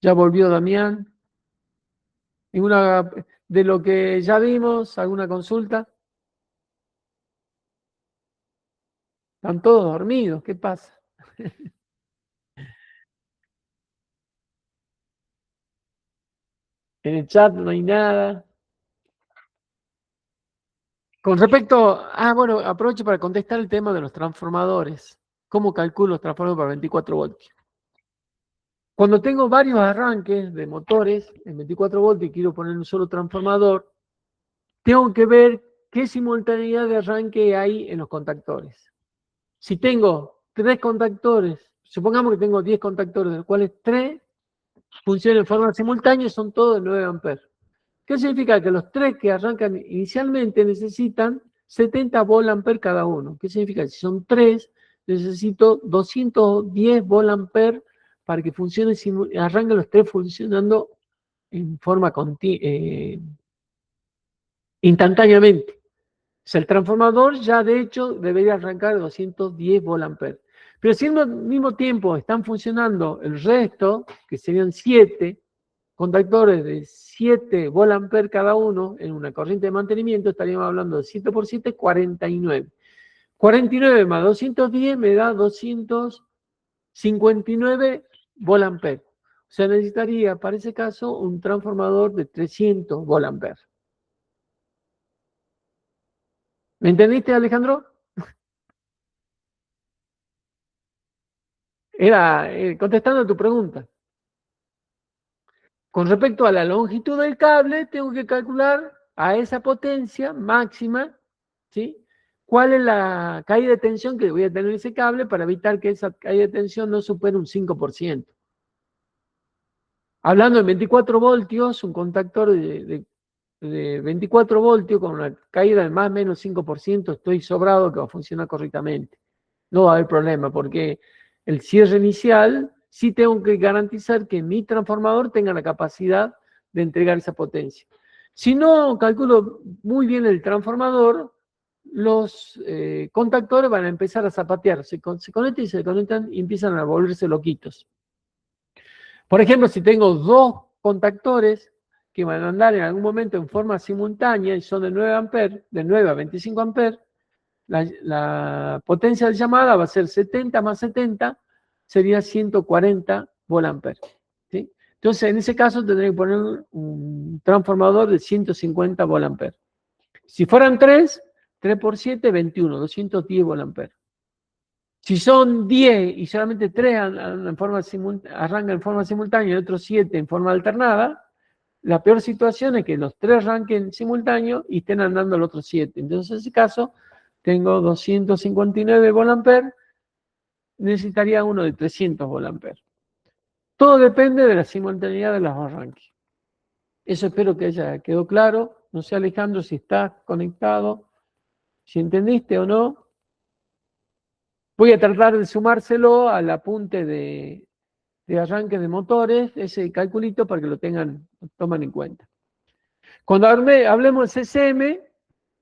¿Ya volvió Damián? ¿Ninguna de lo que ya vimos? ¿Alguna consulta? Están todos dormidos, ¿qué pasa? En el chat no hay nada. Con respecto, bueno, aprovecho para contestar el tema de los transformadores. ¿Cómo calculo los transformadores para 24 voltios? Cuando tengo varios arranques de motores en 24 voltios y quiero poner un solo transformador, tengo que ver qué simultaneidad de arranque hay en los contactores. Si tengo 3 contactores, supongamos que tengo 10 contactores, de los cuales 3 funcionan en forma simultánea, son todos de 9 amperes. ¿Qué significa? Que los 3 que arrancan inicialmente necesitan 70 volt-ampere cada uno. ¿Qué significa? Si son 3, necesito 210 volt-ampere para que funcione, arranquen los 3 funcionando en forma instantáneamente. O sea, el transformador ya de hecho debería arrancar 210 volt-ampere. Pero si al mismo tiempo están funcionando el resto, que serían 7 contactores de 7 volt-ampere cada uno en una corriente de mantenimiento, estaríamos hablando de 7 por 7, 49. 49 más 210 me da 259 volt-ampere. O sea, necesitaría para ese caso un transformador de 300 volt-ampere. ¿Me entendiste, Alejandro? Era contestando a tu pregunta. Con respecto a la longitud del cable, tengo que calcular a esa potencia máxima, ¿sí? ¿Cuál es la caída de tensión que voy a tener en ese cable para evitar que esa caída de tensión no supere un 5%? Hablando de 24 voltios, un contactor de 24 voltios con una caída de más o menos 5%, estoy sobrado que va a funcionar correctamente. No va a haber problema porque el cierre inicial sí tengo que garantizar que mi transformador tenga la capacidad de entregar esa potencia. Si no calculo muy bien el transformador, los contactores van a empezar a zapatear, se conectan y se desconectan y empiezan a volverse loquitos. Por ejemplo, si tengo 2 contactores que van a andar en algún momento en forma simultánea y son de 9 amperes, de 9 a 25 amperes, la potencia de llamada va a ser 70 más 70, sería 140 volt-ampere. ¿Sí? Entonces, en ese caso tendré que poner un transformador de 150 volt-ampere. Si fueran 3 por 7, 21, 210 volt-ampere. Si son 10 y solamente 3 arrancan en forma simultánea y otros 7 en forma alternada, la peor situación es que los 3 arranquen simultáneo y estén andando los otros 7. Entonces, en ese caso, tengo 259 volt-ampere, necesitaría uno de 300 volt-ampere. Todo depende de la simultaneidad de los arranques. Eso espero que haya quedado claro. No sé, Alejandro, si estás conectado, si entendiste o no. Voy a tratar de sumárselo al apunte de arranque de motores, ese calculito, para que lo tomen en cuenta. Cuando hablemos del CCM,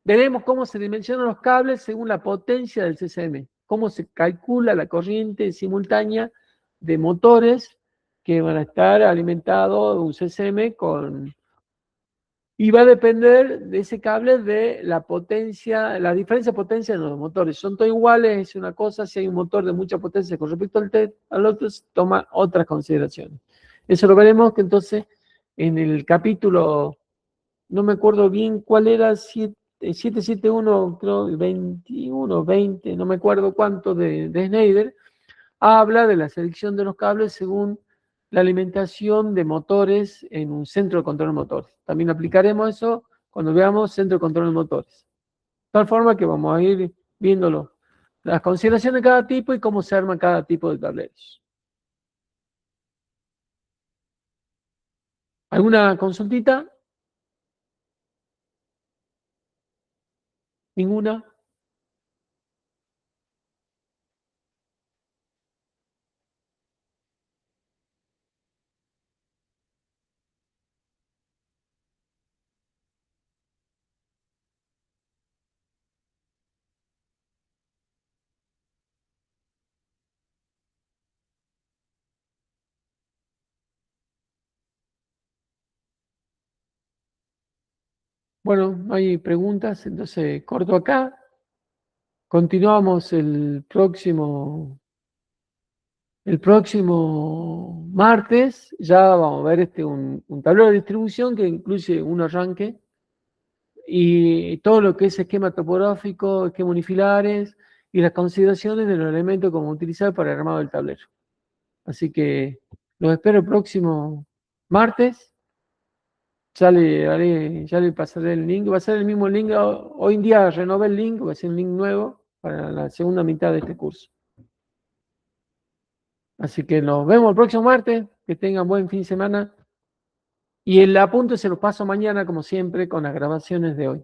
veremos cómo se dimensionan los cables según la potencia del CCM, cómo se calcula la corriente simultánea de motores que van a estar alimentados de un CCM con... Y va a depender de ese cable de la potencia, la diferencia de potencia de los motores. Son todos iguales, es una cosa, si hay un motor de mucha potencia con respecto al otro, se toma otras consideraciones. Eso lo veremos que entonces en el capítulo, no me acuerdo bien cuál era, 771, creo, 21, 20, no me acuerdo cuánto de Schneider, habla de la selección de los cables según la alimentación de motores en un centro de control de motores. También aplicaremos eso cuando veamos centro de control de motores. De tal forma que vamos a ir viéndolo, las consideraciones de cada tipo y cómo se arma cada tipo de tableros. ¿Alguna consultita? ¿Ninguna? Bueno, no hay preguntas, entonces corto acá. Continuamos el próximo martes. Ya vamos a ver un tablero de distribución que incluye un arranque y todo lo que es esquema topográfico, esquema unifilares y las consideraciones de los elementos como utilizar para el armado del tablero. Así que los espero el próximo martes. Ya le pasaré el link. Va a ser el mismo link. Hoy en día renové el link, va a ser un link nuevo para la segunda mitad de este curso. Así que nos vemos el próximo martes. Que tengan buen fin de semana. Y el apunte se los paso mañana, como siempre, con las grabaciones de hoy.